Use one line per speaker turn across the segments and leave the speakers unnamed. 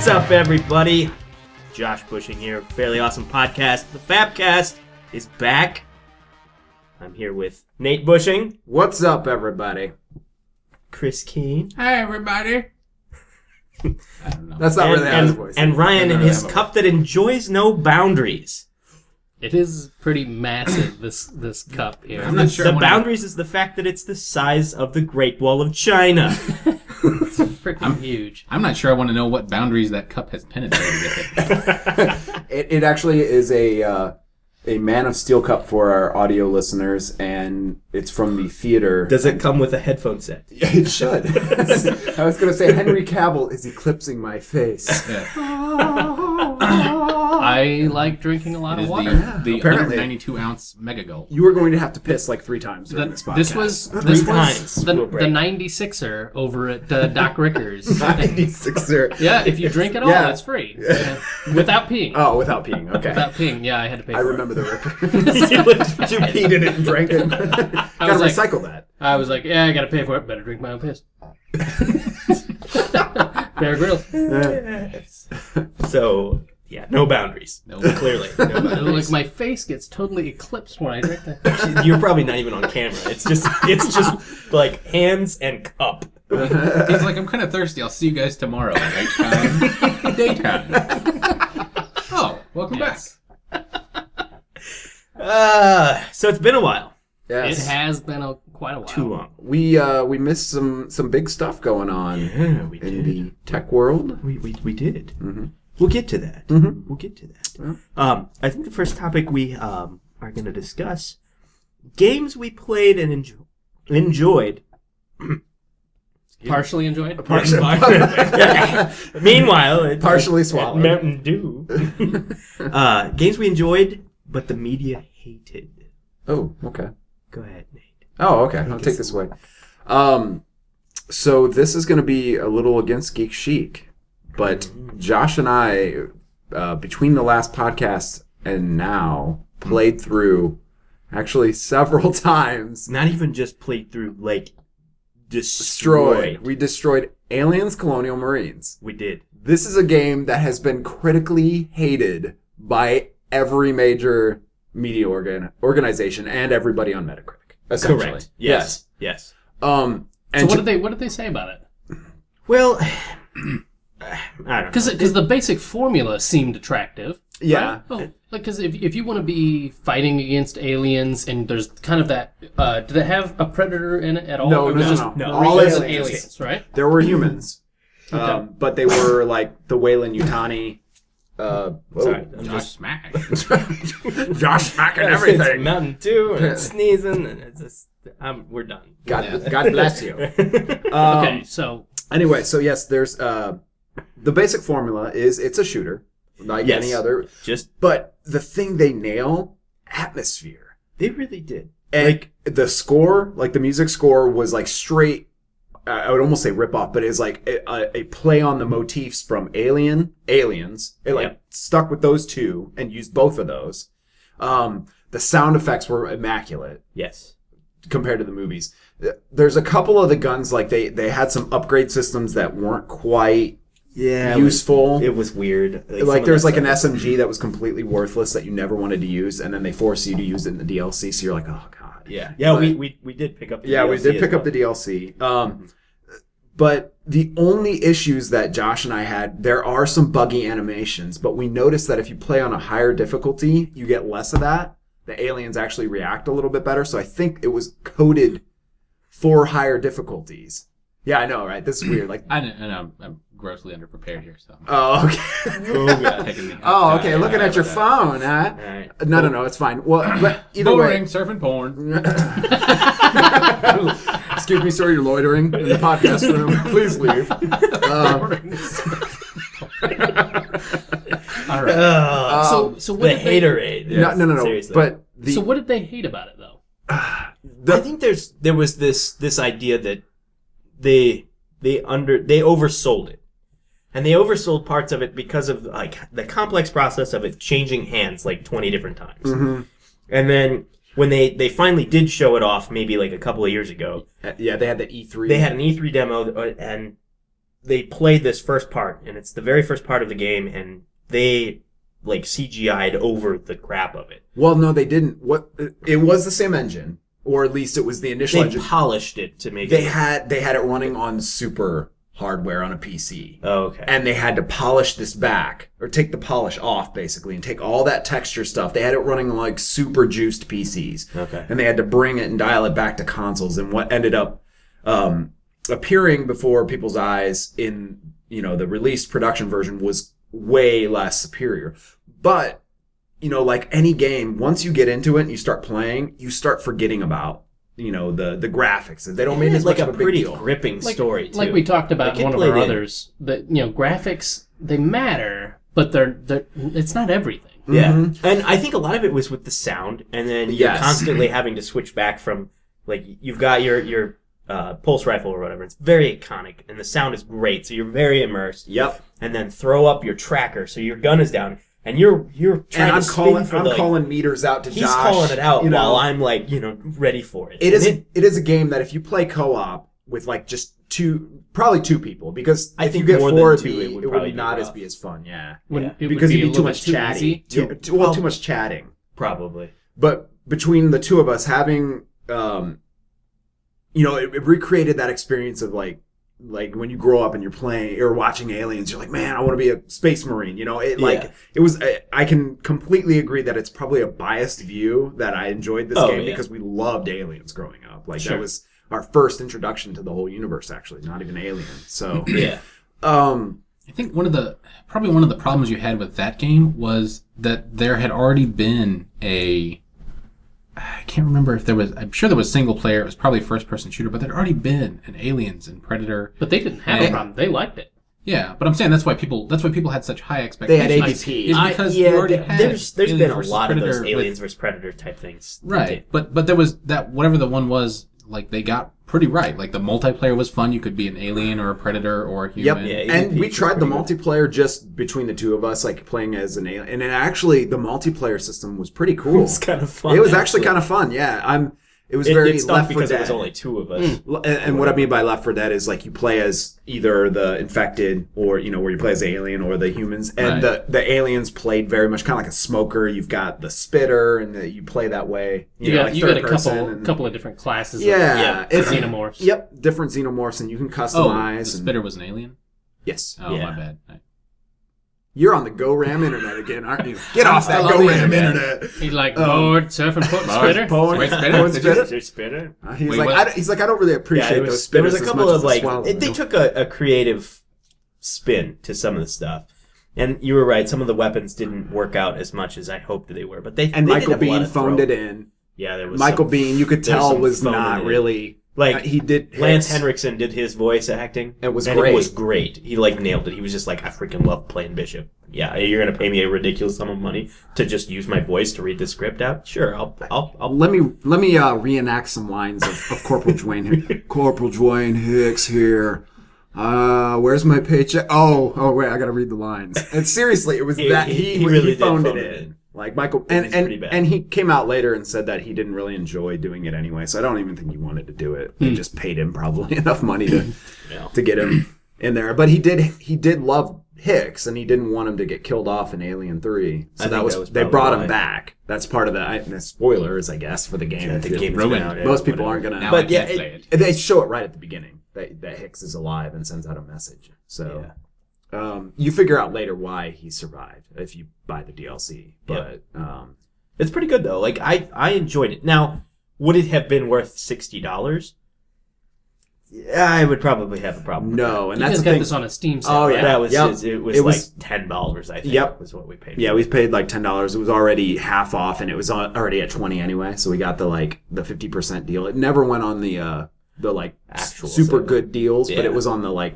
What's up, everybody? Josh Bushing here, Fairly Awesome Podcast. The Fabcast is back. I'm here with Nate Bushing.
What's up, everybody?
Chris Keene.
Hi, everybody.
I don't know. That's not really how his voice is.
And Ryan in his cup that enjoys no boundaries.
It is pretty massive, this cup here.
I'm not sure.
The boundaries is the fact that it's the size of the Great Wall of China.
It's freaking huge.
I'm not sure I want to know what boundaries that cup has penetrated with it.
It actually is a Man of Steel cup for our audio listeners, and it's from the theater.
Does it come with a headphone set?
It should. I was going to say Henry Cavill is eclipsing my face.
Yeah.
I like drinking a lot
It
of
is
water.
the
Apparently.
192-ounce mega gulp.
You are going to have to piss like 3 times during this podcast.
This was
Three times
the
we'll break.
96er over at Doc Ricker's.
96er.
Yeah, if you drink it all,
Yeah.
it's free. Yeah. Without peeing.
Oh, without peeing. Okay.
Without peeing, yeah, I had to pay for
I
it.
remember the Ricker. You peed in it and drank it. Gotta
was like-
recycle that.
I was like, yeah, I gotta pay for it. Better drink my own piss. Bear Grylls.
So, yeah, no boundaries.
No.
Clearly. No
Like,
boundaries.
my face gets totally eclipsed when I drink that.
You're probably not even on camera. It's just like hands and cup.
He's like, I'm kind of thirsty. I'll see you guys tomorrow. Nighttime. Daytime. Oh, welcome
Yes.
So it's been a while.
Yes.
It has been quite a while.
Too long.
We missed some big stuff going on
Yeah, we
in
did.
the tech world.
We did.
Mhm.
We'll get to that.
Mhm.
We'll get to that.
Yeah.
I think the first topic we are going to discuss, games we played and enjoyed.
Partially enjoyed.
Meanwhile,
Partially
at
swallowed.
Mountain Dew. Games we enjoyed, but the media hated.
Oh, okay.
Go ahead, Nate.
Oh, okay. I'll take this away. So this is going to be a little against Geek Chic, but Josh and I, between the last podcast and now, played through actually several times.
Not even just played through, like,
Destroyed. We destroyed Aliens Colonial Marines.
We did.
This is a game that has been critically hated by every major media organization and everybody on Metacritic. Essentially.
Correct. Yes. Yes.
And
So what did they say about it?
Well, I don't know.
Because the basic formula seemed attractive.
yeah.
Right? Oh, because if you want to be fighting against aliens and there's kind of that, did it have a predator in it at all?
No,
Or was
no,
it just
no.
No.
All
aliens,
aliens.
right?
There were humans,
Okay.
but they were like the Weyland Yutani.
Sorry, I'm
Josh
just
Smash.
Josh smacking
It's
everything.
Mountain Dew and it's sneezing and it's just we're done.
God bless you.
Okay, so
Anyway, so yes, there's the basic formula is it's a shooter like
Yes.
any other,
Just
but the thing they nail, atmosphere.
they really did.
And
Like
the score, like the music score was like straight, I would almost say rip off, but it's like a play on the motifs from Aliens. It like
Yep.
stuck with those two and used both of those. The sound effects were immaculate
yes.
compared to the movies. There's a couple of the guns, like they had some upgrade systems that weren't quite useful.
It was weird. some
Like
of
there's
that
like an
stuff was-
SMG that was completely worthless that you never wanted to use, and then they force you to use it in the DLC. So you're like, oh god.
Yeah. Yeah,
But-
we did pick up the
Yeah, we
DLC
did
as
pick up
well.
the DLC. But the only issues that Josh and I had, there are some buggy animations, but we noticed that if you play on a higher difficulty, you get less of that. The aliens actually react a little bit better, so I think it was coded for higher difficulties. Yeah, I know, right? This is weird. Like,
I know. I'm grossly underprepared here, so.
oh, okay.
Oh, God.
Taking me-
Oh, okay.
Yeah,
Looking at your
yeah.
phone, huh?
All right.
No, it's fine. Well, but either
Boring,
way.
surfing porn.
Excuse me, sir, you're loitering in the podcast room. Please leave.
All right.
so what
the
did they,
haterade.
No.
Seriously.
But the
so what did they hate about it though?
I think there was this idea that they oversold it. And they oversold parts of it because of like the complex process of it changing hands like 20 different times.
Mhm.
And then when they finally did show it off, maybe like a couple of years ago,
Yeah, they had the E3.
they had an E3 demo, and they played this first part, and it's the very first part of the game, and they like CGI'd over the crap of it.
Well, no, they didn't. What it was the same engine, or at least it was the initial
They
engine.
polished it to make
They
it.
had it running on super hardware on a PC.
Oh, okay.
And they had to polish this back, or take the polish off, basically, and take all that texture stuff. They had it running on, like, super juiced PCs.
Okay.
And they had to bring it and dial it back to consoles. And what ended up appearing before people's eyes in, the released production version was way less superior. But, like any game, once you get into it and you start playing, you start forgetting about, the graphics. They don't make
It's
as
like
much
a
of a big
pretty
deal.
gripping story, too.
Like we talked about
Like,
in
it
one of
played
our
in.
others, that graphics, they matter, but they're it's not everything.
Yeah,
Mhm.
and I think a lot of it was with the sound, and then you're
Yes.
constantly having to switch back from, like, you've got your pulse rifle or whatever. It's very iconic, and the sound is great, so you're very immersed.
Yep.
And then throw up your tracker, so your gun is down, and you're trying
And I'm
to spin for
calling meters out to
he's
Josh.
calling it out
you know.
while I'm like, ready for it.
It is
And
it is a game that if you play co-op with like just probably two people, because
I
if
think
you get
more than
four,
two, it would
it
probably
would
be
not
rough.
be as fun. Yeah,
When it
because
would be
it'd
a
be too
little
much
bit too
chatting.
easy.
Too much chatting.
probably.
But between the two of us having, it recreated that experience of like when you grow up and you're playing or watching Aliens, you're like, man, I want to be a space marine.
Yeah.
It was. I can completely agree that it's probably a biased view that I enjoyed this
Oh,
game
yeah.
because we loved Aliens growing up. Like
Sure.
that was our first introduction to the whole universe. Actually, not even Alien. So,
Yeah.
I think one of the problems you had with that game was that there had already been I can't remember if there was. I'm sure there was single player. It was probably a first person shooter, but there'd already been an Aliens and Predator.
But they didn't have a problem. They liked it.
Yeah, but I'm saying that's why people had such high
They
expectations.
had AVP.
Is because
yeah,
you already had
there's been
Aliens
a
versus
lot of those
Predator with-
Aliens versus Predator type things.
Right, but there was that whatever the one was, like they got pretty right. Like the multiplayer was fun. You could be an alien or a predator or a
Yep,
human.
Yeah,
and
AVP
we
was
tried the
pretty good.
multiplayer just between the two of us, like playing as an alien. And then actually, the multiplayer system was pretty cool.
It was kind of fun.
It was actually kind of fun. Yeah, it was
It,
very
it stopped
Left 4
because
Dead.
it was only two of us.
And what I mean by Left 4 Dead is like you play as either the infected or where you play as the alien or the humans, and
Right.
the aliens played very much kind of like a smoker. You've got the spitter, and you play that way.
You
know,
got
like
you got
third
a
person
couple of different classes.
Yeah,
of
it's
xenomorphs.
Yep, different xenomorphs, and you can
Oh, the
customize. and,
spitter was an alien.
yes,
Oh,
Yeah.
my bad.
you're on the Go Ram internet again, aren't you? Get off that
still
Go
on the
Ram
internet.
internet.
He's like, Lord, surf and put spitter.
Wait, spitter?
Spitter?
Is there spitter?
He's
Wait,
like,
what?
I don't really appreciate
Yeah,
those
there was
spitters
a
as
couple
much
of
as the
like
swallows
they
do.
took a creative spin to some of the stuff, and you were right. Some of the weapons didn't work out as much as I hoped that they were, but they
And
they
Michael
did have a lot
Biehn
of
phoned
throw.
it in.
Yeah, there was
Michael
some,
Biehn, you could
there's
tell
some
was
phoning
not
it.
really
like
he did
Lance
hits.
Henriksen did his voice acting.
It was
and
great.
It was great. He like nailed it. He was just like, I freaking love playing Bishop. Yeah, you're gonna pay me a ridiculous sum of money to just use my voice to read the script out? Sure, I'll
Let me reenact some lines of Corporal Dwayne. Corporal Dwayne Hicks here. Where's my paycheck? Oh wait, I gotta read the lines. And seriously, it was that he
really did
phoned
phone
it
it
in.
in.
Like Michael,
It was pretty bad.
and he came out later and said that he didn't really enjoy doing it anyway. So I don't even think he wanted to do it. They just paid him probably enough money
Yeah.
to get him in there. But he did love Hicks, and he didn't want him to get killed off in Alien 3. So
I
that
think
was,
that was
they
probably
brought him
why.
back. That's part of the spoilers, I guess, for the game.
Yeah,
If
the
you-
game's
ruined.
been out, yeah,
Most people
whatever.
aren't gonna.
Now
But
I
yeah,
can't play it.
They show it right at the beginning that Hicks is alive and sends out a message. So you figure out later why he survived if you buy the DLC. But
It's pretty good though. Like I enjoyed it. Now, would it have been worth $60? Yeah, I would probably have a problem. with
no, and
You
that's
guys
the
got
thing.
this on a Steam sale.
Oh,
that.
yeah.
That was
Yep.
it was
It
like
was-
$10, I think.
Yep.
Was what we paid.
Yeah, we paid like $10. It was already half off, and it was already at 20 anyway. So we got the 50% deal. It never went on the
Actual
super
sale.
good deals, but
Yeah.
it was on the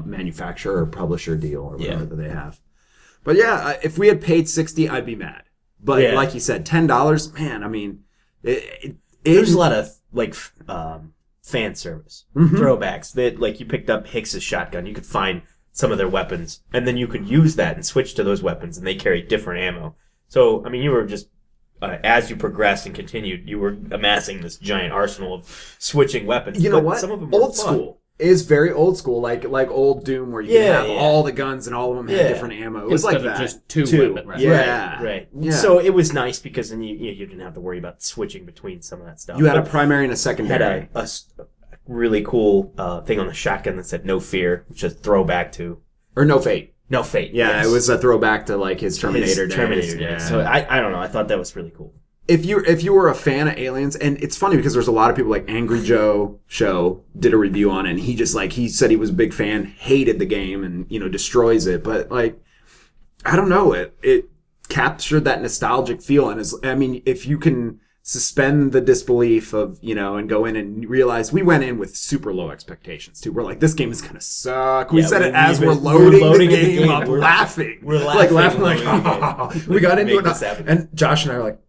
manufacturer or publisher deal or whatever
Yeah.
that they have. But yeah, if we had paid 60, I'd be mad. But
Yeah.
like you said, $10, man. I mean,
There's a lot of fan service
Mhm.
throwbacks that like you picked up Hicks's shotgun. You could find some of their weapons, and then you could use that and switch to those weapons, and they carry different ammo. So I mean, you were just as you progressed and continued, you were amassing this giant arsenal of switching weapons.
You know
But
what?
Some of them were
Old
fun.
school. is very old school, like old Doom, where you can have
Yeah.
all the guns and all of them had
Yeah.
different ammo. It was
Instead
like
of
that.
just two weapons.
Yeah.
Right.
Yeah.
So it was nice because then you didn't have to worry about switching between some of that stuff.
You had a
But
primary and a
had
secondary.
a really cool thing on the shotgun that said "No Fear," which is a throwback to
Or No Fate.
No Fate.
Yeah,
yes.
it was a throwback to like his
His
Terminator days.
Terminator
Yeah.
days. So I don't know. I thought that was really cool.
If you were a fan of Aliens, and it's funny because there's a lot of people like Angry Joe Show did a review on it, and he just like he said he was a big fan, hated the game, and destroys it. But like, I don't know, it captured that nostalgic feel, and if you can suspend the disbelief of and go in and realize we went in with super low expectations too. We're like, this game is gonna suck. We
Yeah,
said it as
we're
we're loading the
in the
game.
game.
I'm
We're
laughing.
We're
like
laughing
laughing like we got into
Make
it,
this happen.
and Josh and I are like,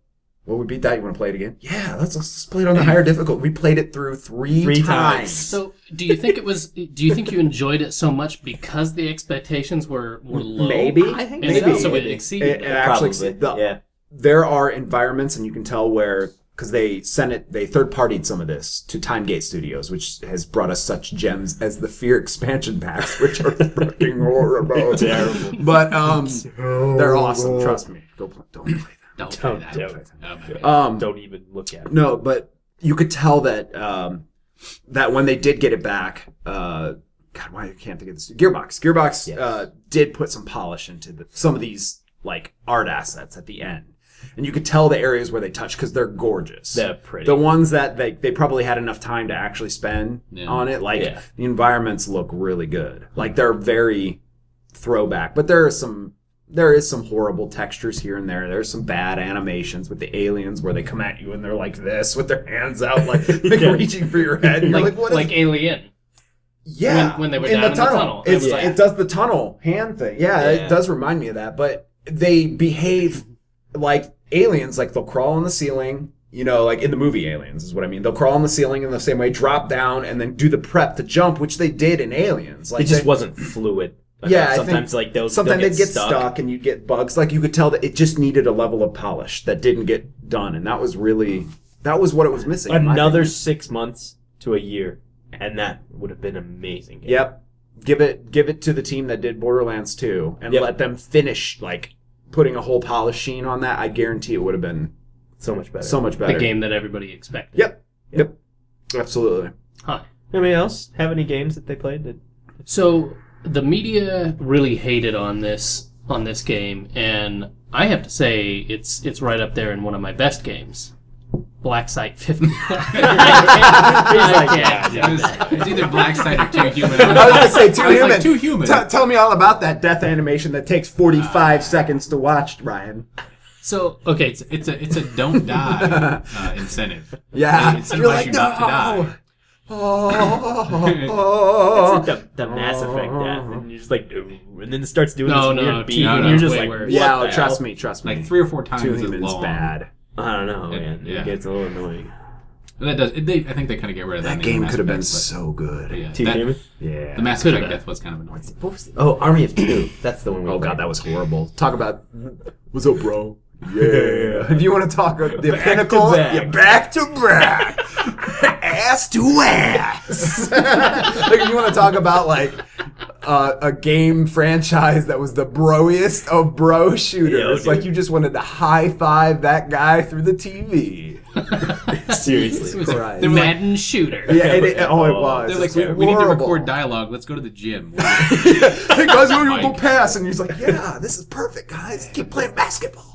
well, we beat that. You want to play it again? Yeah, let's play it on the higher difficulty. We played it through three times.
So, do you think you enjoyed it so much because the expectations were low?
Maybe.
I think
And
maybe.
so it exceeded
It
that.
actually,
Yeah.
there are environments, and you can tell where, because they third-partied some of this to Timegate Studios, which has brought us such gems as the Fear expansion packs, which are fucking horrible.
Terrible.
But they're awesome. Trust me. Don't play them.
Don't play
Don't
that.
do it.
Oh, my God.
Don't even look at it.
No, but you could tell that that when they did get it back, God, why I can't think of this? Gearbox
Yes.
did put some polish into some of these like art assets at the end, and you could tell the areas where they touched because they're gorgeous.
They're pretty.
The ones that they probably had enough time to actually spend
Yeah.
on it, like
Yeah.
the environments look really good. Like they're very throwback, but there is some horrible textures here and there. There's some bad animations with the aliens where they come at you and they're like this with their hands out, like reaching for your head. And you're like, what is
like Alien.
yeah,
when they were down in the tunnel. It was like-
It does the tunnel hand thing. Yeah,
Yeah.
it does remind me of that. But they behave like aliens. Like they'll crawl on the ceiling. Like in the movie Aliens is what I mean. They'll crawl on the ceiling in the same way, drop down, and then do the prep to jump, which they did in Aliens. Like
It just
they-
wasn't fluid.
Yeah, I
sometimes
think
like they'll
sometimes
they'll
they'd get stuck and you'd get bugs. Like you could tell that it just needed a level of polish that didn't get done, and that was what it was missing. in my
Another
opinion.
6 months to a year, and that would have been amazing. Game.
Yep. Give it to the team that did Borderlands 2 and
Yep.
let them finish like putting a whole polish sheen on that. I guarantee it would have been
So much better.
so much better.
The game that everybody expected.
Yep. Absolutely.
Huh.
Anybody else have any games that they played?
So the media really hated on this game, and I have to say it's right up there in one of my best games, Black Site 50.
It's either Black Site or Two Human.
I was gonna say Two
I was
Human.
like, Two Human.
Tell me all about that death animation that takes 45 seconds to watch, Ryan.
So okay,
It's a don't die incentive.
Yeah.
It incentivizes you not to die.
Oh.
It's like the Mass Effect death, and you're just like, "Ooh," and then it starts doing
No,
this
no,
weird
Two
beat, and
Human's
you're just
way
like,
worse.
what
Yeah,
the
trust
hell?
me.
Like 3 or 4 times
Two
as
Humans
long.
bad.
I don't know, man.
Yeah.
It gets a little annoying.
That does. I think they kind of get rid of that.
That
in the
game
Mass
could have been
Effect,
so
but
good.
yeah,
Two
that-
Human?
Yeah.
The Mass
Could've
Effect
been.
death was kind of annoying.
What was oh, Army of Two. That's the one.
Oh god, that was horrible. Talk about what's up, bro? Yeah. If you want to talk the pinnacle,
back.
yeah, back to back, ass to ass. Like if you want to talk about like a game franchise that was the broiest of bro shooters,
Yeah,
like
dude.
you just wanted to high five that guy through the TV.
Seriously.
They were like,
Madden shooter.
Yeah, it was.
they're like,
It's
we need to
horrible.
record dialogue. Let's go to the gym.
Hey guys, we're gonna go
Mike.
pass, and he's like, "Yeah, this is perfect, guys. Keep playing basketball."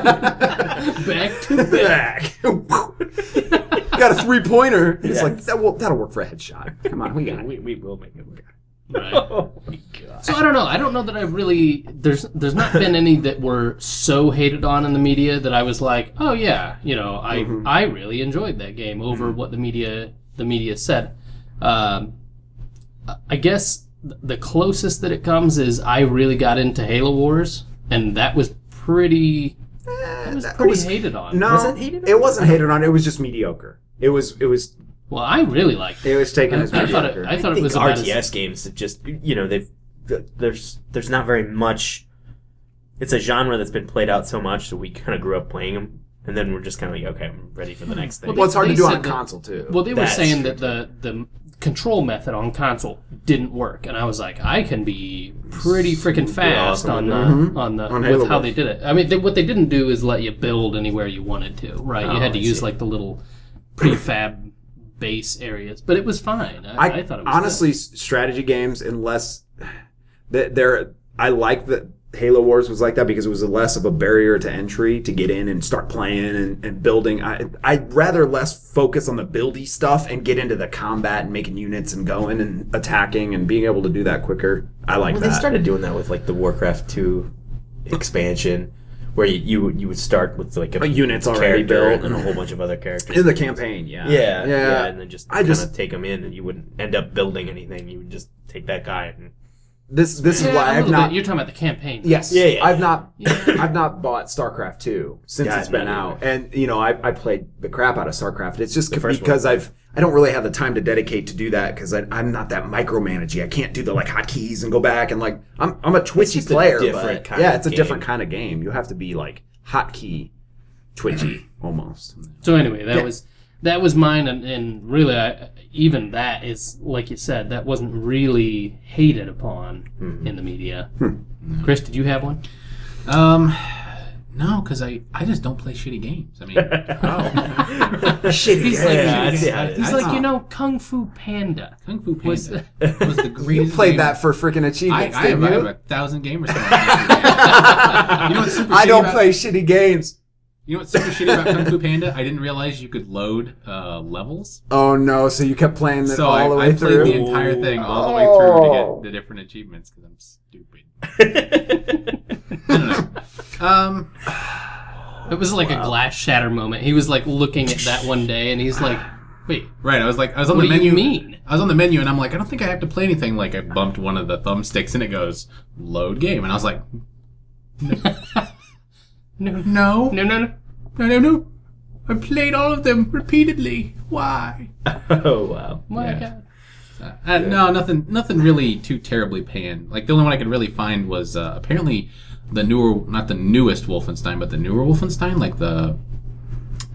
Back to back.
Got a 3-pointer. It's
Yes.
like that'll work for a headshot. Come on, we got it.
We will make it work.
Right.
Oh my god.
So I don't know. I don't know that I really there's not been any that were so hated on in the media that I was like, oh yeah, I really enjoyed that game over what the media said. I guess the closest that it comes is I really got into Halo Wars, and that was pretty hated on.
No,
Was it hated on?
it wasn't hated on. It was just mediocre. It was
Well, I really liked it.
it was taken as
I thought
mediocre.
I thought
I
it
think
was about
RTS
as,
games that just there's not very much. It's a genre that's been played out so much that we kind of grew up playing them, and then we're just kind of like, okay, I'm ready for the next thing.
Well,
well, it's hard to
they
do on
said
a
that-
console too.
Well, they were
That's
saying
true.
that the control method on console didn't work, and I was like, I can be pretty freaking fast
awesome
on the
On Halo
with how
Wars.
they did it. I mean, what they didn't do is let you build anywhere you wanted to, right? You
Oh,
had to
I
use
see.
like the little prefab base areas, but it was fine. I thought it was
honestly, strategy games, unless I like that Halo Wars was like that because it was less of a barrier to entry to get in and start playing and building. I'd rather less focus on the buildy stuff and get into the combat and making units and going and attacking and being able to do that quicker. I like
Well,
that.
they started doing that with like the Warcraft 2 expansion, where you would start with like a
unit's already
character
built
and a whole bunch of other characters.
in the campaign, yeah.
Yeah, and then just
I
kind
just-
of take them in, and you wouldn't end up building anything. You would just take that guy and
This is
Yeah,
why
a
I've
little
not.
bit. You're talking about the campaign.
Yes.
Yeah.
I've not bought StarCraft 2 since
Yeah,
it's been
me
out. And I played the crap out of StarCraft. It's just
first
because I don't really have the time to dedicate to do that because I'm not that micromanaging. I can't do the like hotkeys and go back and like I'm a twitchy
just a
player,
different
but
kind
yeah,
of
it's a
game.
different kind of game. You have to be like hotkey twitchy almost.
So anyway, that was mine, and really, even that is like you said, that wasn't really hated upon in the media. Chris, did you have one?
No, because I just don't play shitty games. I mean,
Shitty.
He's like,
Yeah, I see how it is.
he's like, Kung Fu Panda.
Kung Fu Panda
Was-
was the
You
greatest.
played
game.
that for freaking achievements,
I
didn't
have
you?
1,000 gamer scores. You know what's super
I
shitty
don't
about,
play shitty games.
You know what's super shitty about Kung Fu Panda? I didn't realize you could load levels.
Oh no! So you kept playing it
So
all the way
I played
through.
the entire thing all the way through to
Oh.
get the different achievements because I'm stupid. I don't know.
It was like a glass shatter moment. He was like looking at that one day, and he's like, "Wait,
Right, I was on
what
the
do
menu.
you mean?"
I was on the menu and I'm like, I don't think I have to play anything. Like I bumped one of the thumbsticks and it goes load game, and I was like,
No,
no,
no.
I played all of them repeatedly. Why?
oh wow.
My
Yeah.
God.
No, nothing really too terribly panned. Like the only one I could really find was apparently the newer, not the newest Wolfenstein, but the newer Wolfenstein, like the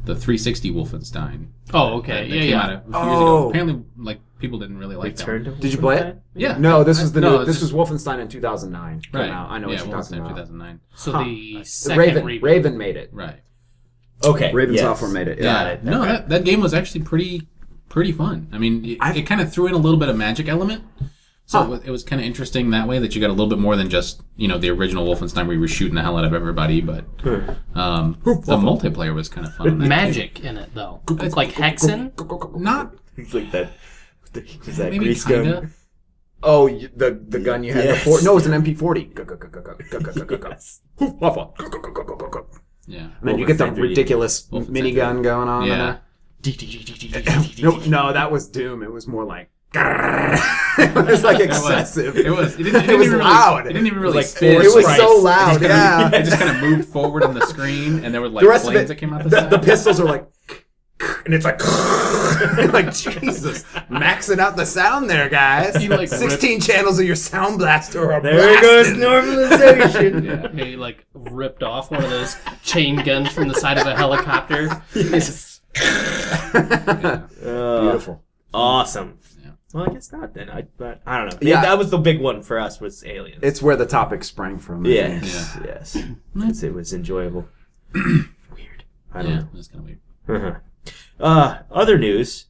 360 Wolfenstein.
Oh, okay.
That
Yeah,
came
yeah.
out a few years
Oh.
ago. Apparently, like people didn't really like that.
Return to
Did you play it?
Yeah.
No, this was the
No,
new.
it's
This
just-
was Wolfenstein in 2009. Came
Right.
out. I know
yeah,
what you're talking
Wolfenstein
about.
2009.
So
Huh.
the second
Raven.
reboot.
Raven made it.
Right.
Okay.
Raven
yes.
Software made it.
Got
Yeah.
it.
No,
Okay.
that game was actually pretty fun. I mean, it kind of threw in a little bit of magic element. So it was kind of interesting that way that you got a little bit more than just, the original Wolfenstein where you were shooting the hell out of everybody, but the multiplayer was kind of fun. on that
Magic in it though. It's like hexen.
too. Not
He's like that. Is that
maybe
grease
kind
gun?
of.
Oh, the gun you had
Yes.
before? No, it was an MP40.
Yeah.
And then you get the
Wolfenstein 3D.
ridiculous
Wolfenstein
minigun going on.
Yeah.
No, that was Doom. It was more like. It was like excessive.
It was. It didn't
It was
even
loud.
Really, it didn't even really
like
spin.
four
It was
stripes.
so loud. Yeah.
It just kind of moved forward on the screen, and there were like
The rest of
flames
it,
that came out the
the
side.
pistols are like, and it's like, like Jesus, maxing out the sound there, guys.
You, like,
16 channels of your sound blaster are
There goes
blasting.
normalization.
Yeah.
He like ripped off one of those chain guns from the side of a helicopter.
Yes.
Beautiful.
Awesome.
Yeah.
Well, I guess not then. But I don't know.
Yeah.
That was the big one for us was Aliens.
It's where the topic sprang from. I think.
yes. Yes. 'Cause it was enjoyable. Weird. I don't
Yeah,
know.
it was kind of weird.
Other news,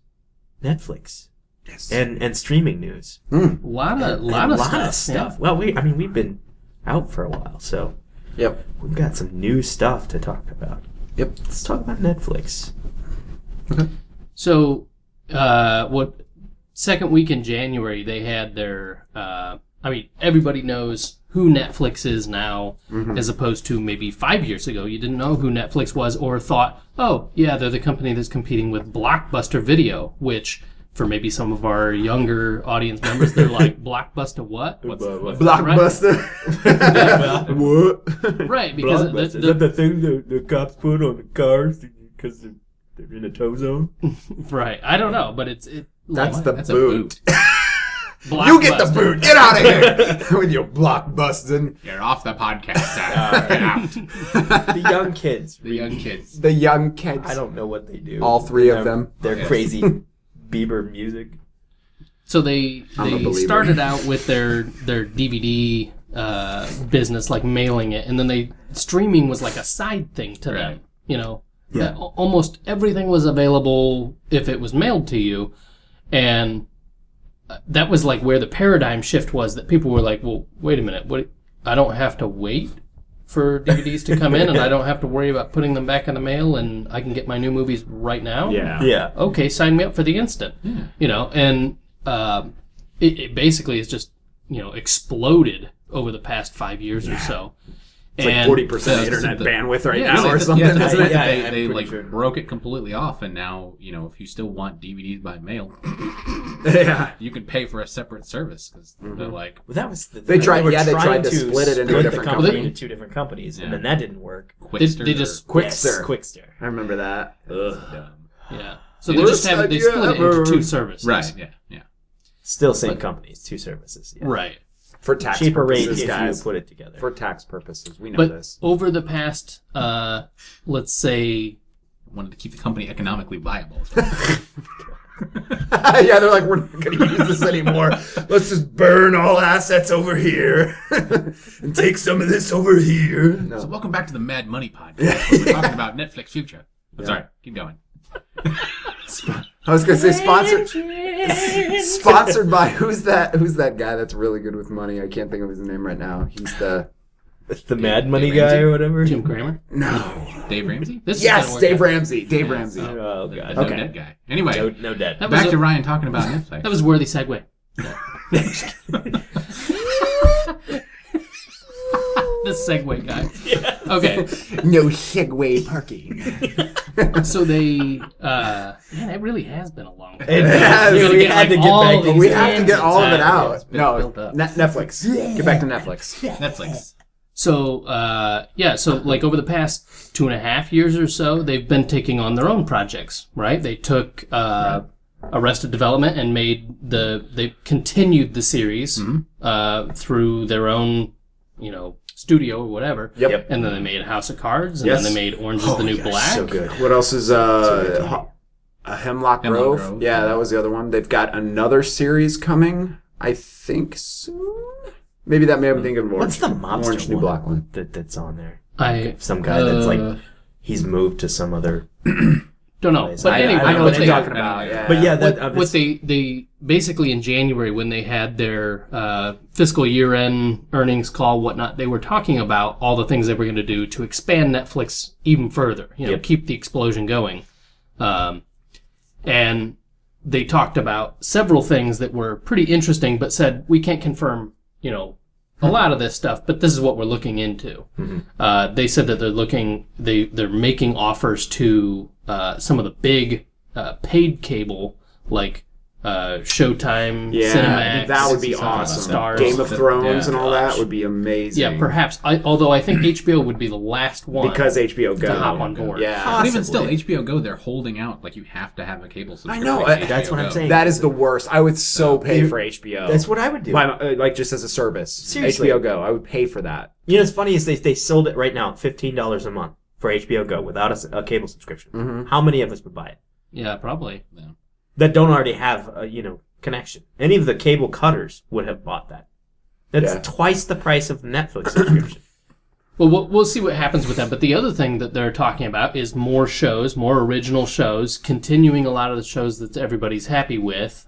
Netflix
Yes.
and streaming news.
A lot of
And
stuff. Yeah.
Well, we've been out for a while, so
Yep.
we've got some new stuff to talk about.
Yep.
Let's talk about Netflix.
So, what second week in January they had their? Everybody knows who Netflix is now, as opposed to maybe 5 years ago. You didn't know who Netflix was, or thought, oh yeah, they're the company that's competing with Blockbuster Video, which. For maybe some of our younger audience members, they're like, Blockbuster what?
Blockbuster. What?
Right, because
Is that the thing the cops put on the cars because they're in a tow zone?
right. I don't know, but it's
That's the
That's a
boot.
Blockbuster.
You get the boot. Get out of here with your blockbusting.
You're off the podcast, Zach. Get out.
The young kids.
The young kids.
The young kids.
I don't know what they do.
All three of them.
They're
Yeah.
crazy Bieber music.
So they
I'm a believer.
started out with their DVD business, like mailing it, and then streaming was like a side thing to them.
Right.
You know,
Yeah.
that almost everything was available if it was mailed to you, and that was like where the paradigm shift was. That people were like, "Well, wait a minute, what? I don't have to wait for DVDs to come in, and I don't have to worry about putting them back in the mail, and I can get my new movies right now."
Yeah.
Yeah.
Okay, sign me up for the instant. You know, and it basically has just exploded over the past 5 years or so.
It's like 40% internet bandwidth right
Yeah,
now
really,
or something,
Yeah,
isn't it?
Yeah,
they
I'm
they
pretty
like
sure.
broke it completely off, and now if you still want DVDs by mail,
Yeah.
you can pay for a separate service because they're like
Well, that was the
They tried-
were
yeah, they
trying
tried to split it into a
split
different
the company
company.
into two different companies,
Yeah.
and then that didn't work.
Quickster.
They just
or-
Quickster.
Yes, Quickster.
I remember that.
Ugh.
dumb.
Yeah. So
It
they
was
just have they
idea
split it
ever.
into two services.
Right. Yeah.
Still same companies, two services. Yeah.
Right.
For tax
Cheaper rate
purposes,
if
guys.
you put it together.
For tax purposes, we know
But
this.
over the past, let's say,
Wanted to keep the company economically viable.
Yeah, they're like, we're not going to use this anymore. Let's just burn all assets over here and take some of this over here.
So
No.
welcome back to the Mad Money podcast. Where we're talking about Netflix future. I'm sorry. Keep going.
I was going to say sponsored by who's that guy that's really good with money? I can't think of his name right now. He's the
The Mad Money
Dave
guy
Ramsey?
or whatever.
Jim Kramer.
no.
Dave Ramsey?
This is
Yes,
gonna work
Dave
out.
Ramsey. Dave
Yeah,
Ramsey.
so-
Oh
The
god.
no
Okay.
dead guy. Anyway,
No dead.
That was
back
a-
to Ryan talking about Netflix.
That was a worthy segue. The segue guy. Okay.
No Segway parking.
So they, man, it really has been a long time.
It
Yeah,
does.
we
We had to get
all
back to
these
We have to get all of it
Yeah,
out.
it's been
No,
built up.
Netflix. Get back to Netflix.
Netflix.
So, so like over the past 2.5 years or so, they've been taking on their own projects, right? They took Arrested Development and they continued the series through their own, studio or whatever.
Yep.
And then they made House of Cards, and
Yes.
then they made Orange is the New Black.
So good.
What else is Hemlock
Hemlock
Grove?
Grove.
Yeah, that was the other one. They've got another series coming, I think soon. Maybe that may have been thinking of Orange.
What's the monster
Orange New Black one?
that's on there?
Some
Guy that's like he's moved to some other.
don't know,
place.
but
I
anyway,
I know
but
what
they-
you're talking
I
about.
know.
Yeah.
But yeah, that
what they basically in January when they had their fiscal year-end earnings call, whatnot, they were talking about all the things they were going to do to expand Netflix even further.
Yep.
Keep the explosion going, and they talked about several things that were pretty interesting, but said we can't confirm, a lot of this stuff, but this is what we're looking into. They said that they're making offers to some of the big paid cable like Showtime,
Yeah,
Cinemax.
that would be
Something about
awesome.
Stars.
Game of Thrones
Yeah.
and all that would be amazing.
Yeah, perhaps. Although I think HBO would be the last one
because HBO Go.
to hop on board.
Yeah.
But even still,
Possibly.
HBO Go, they're holding out like you have to have a cable subscription.
know,
to
that's
HBO
what I'm
Go.
saying.
That is the worst. I would so pay for HBO.
That's what I would do.
Like just as a service.
Seriously.
HBO Go. I would pay for that.
It's funny is they sold it right now at $15 a month for HBO Go without a cable subscription.
Mm-hmm.
How many of us would buy it
Yeah, probably.
that don't already have a connection? Any of the cable cutters would have bought that. That's
Yeah.
twice the price of Netflix subscription.
Well, we'll see what happens with that. But the other thing that they're talking about is more shows, more original shows, continuing a lot of the shows that everybody's happy with.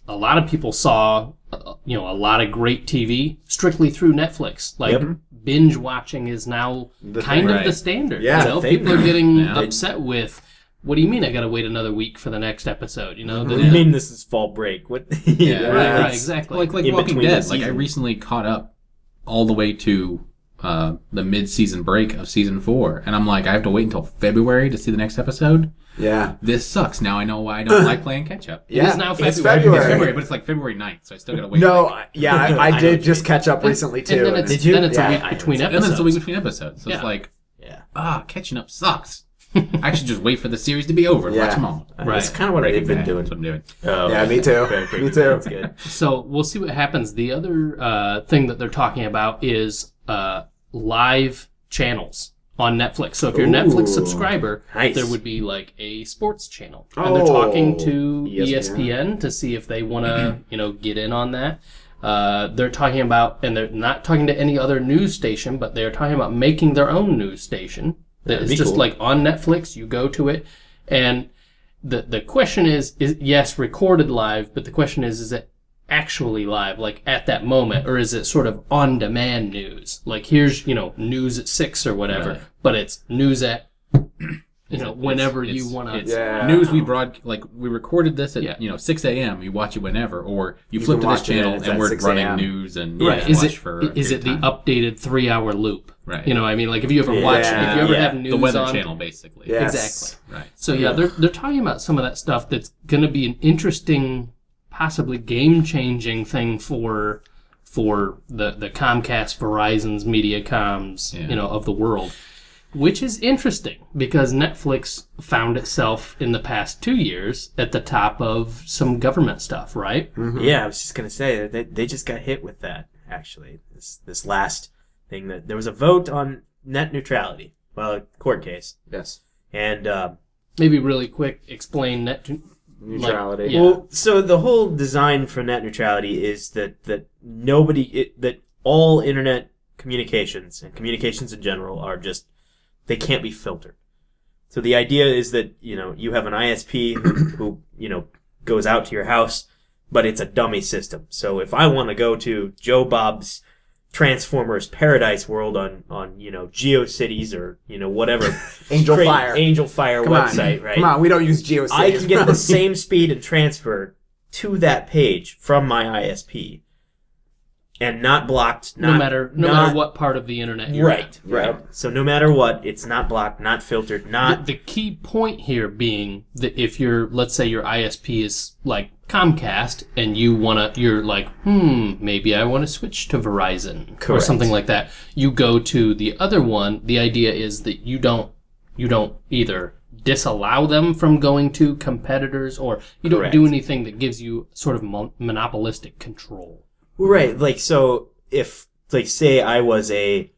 A lot of people saw, a lot of great TV strictly through Netflix. Like
Yep.
binge watching is now kind of
right.
the standard.
Yeah,
the thing
People are
now.
getting
Yeah.
upset with. What do you mean I gotta wait another week for the next episode?
What do you mean this is fall break? What?
Yeah.
Right,
it's-
exactly.
Like
In
Walking
between the
Dead. Like I
seasons.
recently caught up all the way to the mid-season break of season 4, and I'm like, I have to wait until February to see the next episode.
Yeah.
This sucks. Now I know why I don't like playing catch up.
Yeah.
is now
It's
February.
It's February, but it's like February 9th, so I still gotta wait.
No,
like-
yeah, I did just catch up recently too.
And then it's,
Did you?
then it's
Yeah,
a week
I-
between
and
episodes.
then it's a week between episodes, so
Yeah.
it's like,
Yeah.
catching up sucks. I should just wait for the series to be over and
Yeah.
watch them all.
That's kind of what I've been doing.
That's what I'm doing.
Oh,
Yeah, me too.
okay,
Me too.
That's good.
So we'll see what happens. The other thing that they're talking about is live channels on Netflix. So if you're a
Ooh.
Netflix subscriber,
Nice.
there would be like a sports channel, and they're
Oh,
talking to
ESPN.
ESPN to see if they want to, get in on that. They're talking about, and they're not talking to any other news station, but they're talking about making their own news station. That
That'd
is
be
just
cool.
like on Netflix. You go to it, and the question is yes, recorded live, but the question is it actually live, like at that moment, or is it sort of on-demand news? Like here's, news at 6 or whatever,
Right.
but it's news at, whenever you
It's-
want to.
it's
Yeah.
news we recorded this at
Yeah.
6 a.m. You watch it whenever, or you
You
flip
can
to this
watch it
channel
and it's
and
at
we're
6
running
a.m.
news and
Right.
you
Is
watch
it
for a
is it the
period of time.
updated 3-hour loop?
Right.
I mean, like if you ever watch, if you ever
Yeah.
have news
the Weather
on,
Channel basically?
Yes.
Exactly.
Right.
So yeah, they're talking about some of that stuff that's going to be an interesting, possibly game-changing thing for the Comcast, Verizon's, Mediacoms,
Yeah.
of the world, which is interesting because Netflix found itself in the past 2 years at the top of some government stuff, right?
Yeah, I was just gonna say that they just got hit with that. Actually, this last thing that there was a vote on net neutrality, well, a court case,
Yes.
and
Maybe really quick, explain
Neutrality.
Yeah.
well, so the whole design for net neutrality is that that all internet communications and communications in general are just they can't be filtered. So the idea is that you have an ISP who goes out to your house, but it's a dummy system. So if I want to go to Joe Bob's Transformers Paradise World on GeoCities or whatever
Angel Fire.
Angel Fire
Come
website,
on.
right?
Come on, we don't use GeoCities.
I can get the same speed and transfer to that page from my ISP, and not blocked.
no matter what part of the internet you're
Right,
at.
right. So no matter what, it's not blocked, not filtered, not.
The key point here being that if let's say your ISP is like Comcast and you're like, maybe I want to switch to Verizon or
Correct.
something like that. You go to the other one. The idea is that you don't either disallow them from going to competitors or you don't
Correct.
do anything that gives you sort of monopolistic control.
Right, like so if say I was a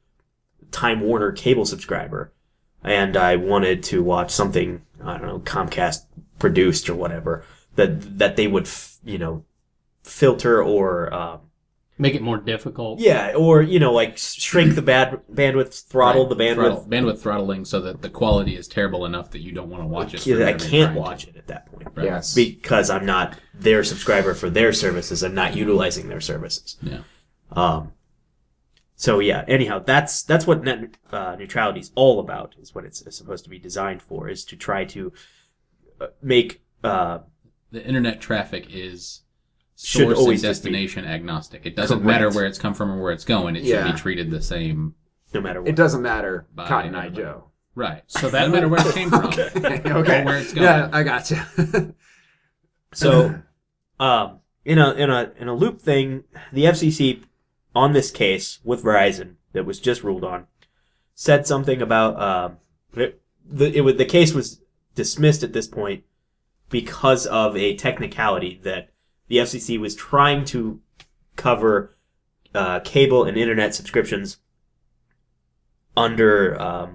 Time Warner cable subscriber and I wanted to watch something, I don't know, Comcast produced or whatever, that they would filter or
Make it more difficult.
or like shrink the bandwidth, throttle the bandwidth.
Bandwidth throttling so that the quality is terrible enough that you don't want to watch it.
I
whenever you're
can't
trying to.
watch it at that point.
Right.
Yes.
Because I'm not their subscriber for their services. I'm not utilizing their services.
Yeah.
So yeah. Anyhow, that's what net neutrality is all about. Is what it's supposed to be designed for. Is to try to make
The internet traffic is
Should
source
always
and
just be-
destination agnostic. It doesn't
Correct.
matter where it's come from or where it's going. It should
Yeah.
be treated the same.
no matter what.
It doesn't matter.
By
Cotton Eye
everybody.
Joe.
Right.
So
Doesn't matter where it came from.
Okay.
Or where it's going.
Yeah, I got you.
So, in a loop thing, the FCC on this case with Verizon that was just ruled on said something about the case was dismissed at this point because of a technicality that the FCC was trying to cover cable and internet subscriptions under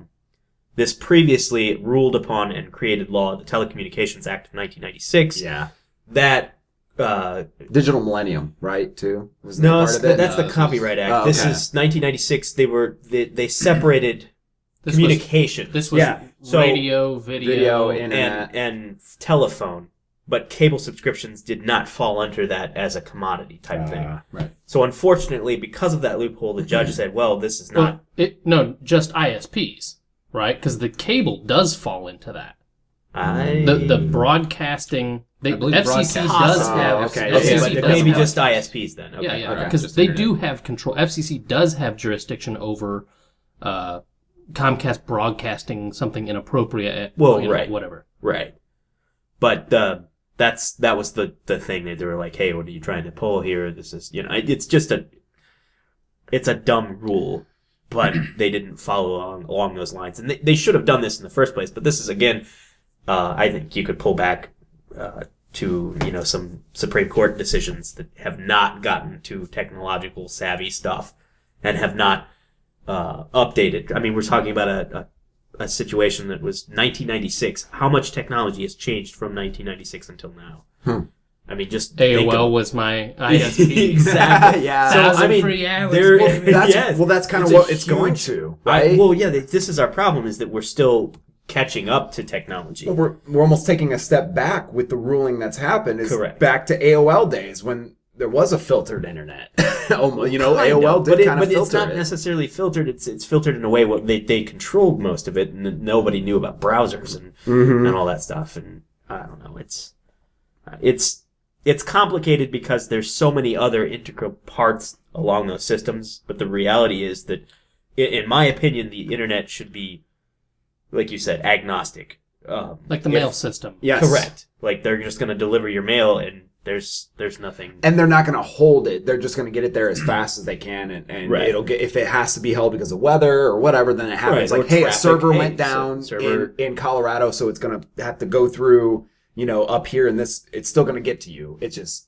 this previously ruled upon and created law, the Telecommunications Act of 1996.
Yeah.
That
Digital Millennium, right? Too. Was that
no,
part of it?
that's
No,
the
this
Copyright Act.
Oh,
This
okay.
is 1996. They separated communication.
This was
So
radio, video,
internet.
and telephone, but cable subscriptions did not fall under that as a commodity type thing.
Right.
So unfortunately, because of that loophole, the judge said, "Well, this is not."
just ISPs, right? Because the cable does fall into that.
I
The broadcasting,
I believe
FCC
broadcast-
does
Oh,
have.
okay.
okay,
FCC
but it
does
may be
have-
just ISPs then. Okay.
Yeah, yeah,
Okay.
because
Just
they
internet.
do have control. FCC does have jurisdiction over Comcast broadcasting something inappropriate.
Right.
Whatever.
Right. But that was the thing that they were like, hey, what are you trying to pull here? This is it's just it's a dumb rule, but they didn't follow along those lines, and they should have done this in the first place. But this is again, I think you could pull back to some Supreme Court decisions that have not gotten to technological savvy stuff, and have not updated. I mean, we're talking about a situation that was 1996. How much technology has changed from 1996 until now? I mean, just think
AOL was my ISP.
exactly.
Yeah.
So I
1,000
mean,
free hours,
there,
baby.
That's kind of
a
what it's
huge-
going to, right?
This is our problem: is that we're still catching up to technology.
We're almost taking a step back with the ruling that's happened. Is
Correct.
back to AOL days when there was a filtered internet. Almost, AOL did kind of
but
filter
it's not
it.
necessarily filtered. It's filtered in a way what they controlled most of it, and nobody knew about browsers and all that stuff. And I don't know. It's complicated because there's so many other integral parts along those systems. But the reality is that, in my opinion, the internet should be, like you said, agnostic.
Like the mail system.
Yes.
Correct. Like they're just going to deliver your mail, and there's nothing.
And they're not going to hold it. They're just going to get it there as fast as they can, and
Right.
it'll get, if it has to be held because of weather or whatever, then it happens.
Right,
Like,
or
hey, a
traffic.
server
Hey,
went down
server-
in Colorado, so it's going to have to go through, up here, and it's still going to get to you. It's just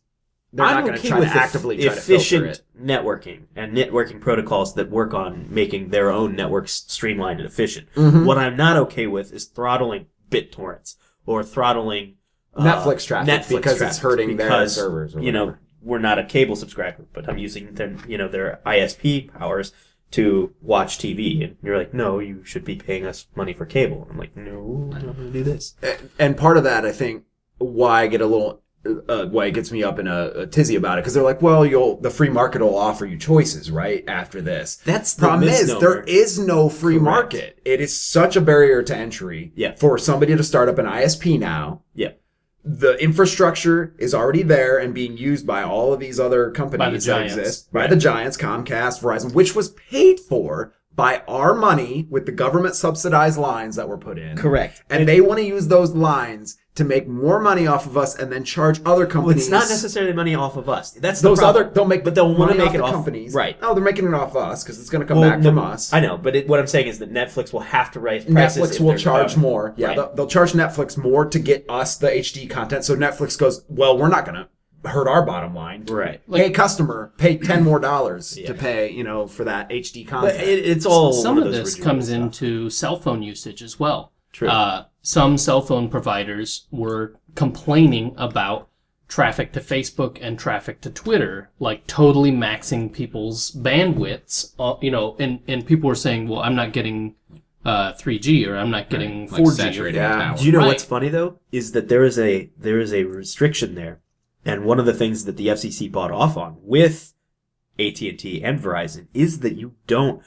they're not going to try to actively try to filter
efficient
it.
networking and networking protocols that work on making their own networks streamlined and efficient.
Mhm.
What I'm not okay with is throttling BitTorrents or throttling
Netflix traffic
Netflix
because it's
traffic
hurting their
because,
servers. Or
you know,
whatever.
we're not a cable subscriber, but I'm using their ISP powers to watch TV, and you're like, no, you should be paying us money for cable. I'm like, no, I don't want to do this.
And part of that, I think, why I get a little, why it gets me up in a tizzy about it, because they're like, well, the free market will offer you choices, right? After this,
That's the
problem is
misnomer.
there is no free
Correct.
market. It is such a barrier to entry
Yeah.
for somebody to start up an ISP now.
Yeah.
The infrastructure is already there and being used by all of these other companies
By the
that
giants.
exist. By
Right.
the giants, Comcast, Verizon, which was paid for by our money with the government subsidized lines that were put in.
Correct.
And they want to use those lines to make more money off of us and then charge other
Well,
companies.
it's not necessarily money off of us. That's
those
the problem.
other, they'll make,
But they'll want
money
to make
off
it
the
off
companies.
right.
No, they're making it off us because it's going to come
Well,
back from us.
I know, but what I'm saying is that Netflix will have to raise prices.
Netflix
if
will
they're
charge
growing.
more. Yeah,
Right.
they'll charge Netflix more to get us the HD content. So Netflix goes, well, we're not going to hurt our bottom line.
Right.
Hey, customer, pay $10 more
Yeah.
to pay, for that HD
But
content.
it's all
Some
one
of
those
this
residual
comes
stuff.
into cell phone usage as well.
True.
Some cell phone providers were complaining about traffic to Facebook and traffic to Twitter, like totally maxing people's bandwidths. And people were saying, "Well, I'm not getting 3G or I'm not getting
Like
4G."
saturating
Yeah.
the tower.
Do you know
Right.
what's funny though? Is that there is a restriction there, and one of the things that the FCC bought off on with AT&T and Verizon is that you don't.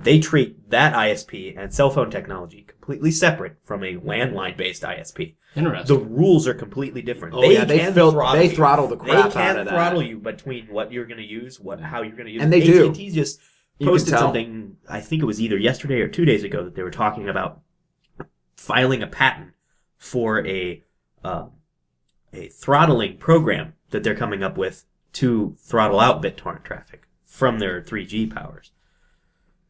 They treat that ISP and cell phone technology completely separate from a landline-based ISP.
Interesting.
The rules are completely different.
Oh, yeah, they
can
they
you.
throttle the crap
They
out
can
of that.
throttle you between what you're going to use, how you're going to use.
And
it.
they do.
AT&T just
You can
posted
tell.
something. I think it was either yesterday or 2 days ago that they were talking about filing a patent for a throttling program that they're coming up with to throttle out BitTorrent traffic from their 3G powers.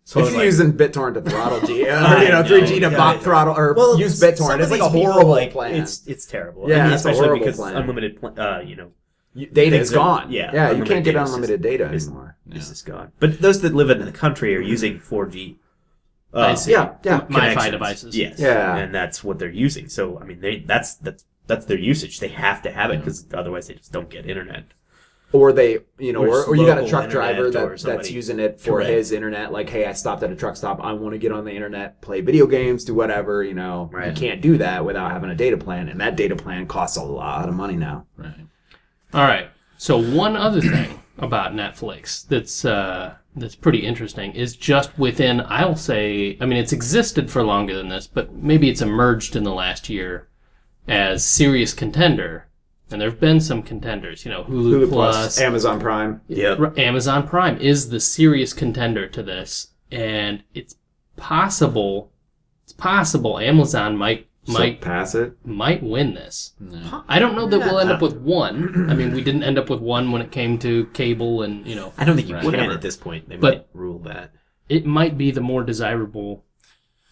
So
If
it's
you're
like-
using BitTorrent to throttle G, or,
I know,
3G to
yeah,
bot
yeah.
throttle, or
Well,
use
some
BitTorrent,
of
it's like a
these people,
horrible
like,
plan.
It's terrible.
Yeah,
I mean,
it's a
especially
horrible
because
plan.
unlimited,
Data
things
is
are-
gone.
yeah,
Yeah, you
unlimited
can't get
data is
unlimited data
is-
anymore.
this is gone. But those that live in the country are using 4G.
I see.
Yeah, yeah.
MiFi
connections.
devices.
Yes.
Yeah.
And that's what they're using. So I mean, that's their usage. They have to have it because otherwise they just don't get internet.
Or they,
Or
or you got a
local
truck
internet
driver
or
that's
somebody-
using it for
Correct.
his internet. Like, hey, I stopped at a truck stop. I want to get on the internet, play video games, do whatever. You
Right.
can't do that without having a data plan, and that data plan costs a lot of money now.
Right.
All right. So one other thing about Netflix that's pretty interesting is just within, I'll say, I mean, it's existed for longer than this, but maybe it's emerged in the last year as serious contender. And there have been some contenders, Hulu,
Hulu
Plus,
Amazon Prime.
Yeah.
Amazon Prime is the serious contender to this, and it's possible Amazon might
pass it.
win this.
No.
I don't know that we'll end up with one. I mean, we didn't end up with one when it came to cable and,
I don't think you
Right.
can
Whatever.
at this point. They
But-
might rule that.
it might be the more desirable.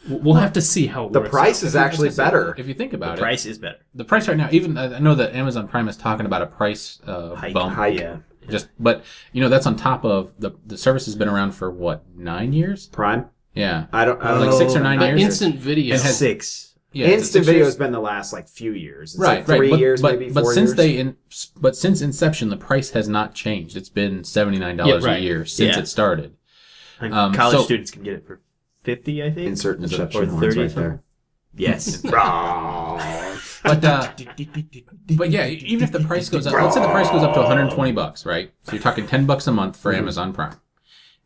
We'll have to see how it
The
works
price
out.
is actually better.
If you think
The
about it,
price is better.
the price right now, even I know that Amazon Prime is talking about a price
Hike.
bump.
Hike.
Yeah.
But that's on top of the service has been around for what, 9 years?
Prime.
Yeah,
I don't
like 6 or 9
But
years.
instant video.
It has
6.
Yeah, is it
Instant
6
video
years?
has been the last like few years. It's
Right,
like 3
right.
years, maybe 4
but since
years.
but since inception, the price has not changed. It's been $79
right.
a year since
Yeah.
it started.
College
so-
students can get it for 50, I think.
Insert
Is it
inception
or
horns
30
right there.
Yes.
But yeah, even if the price goes up, let's say the price goes up to $120, right? So you're talking $10 a month for Amazon Prime.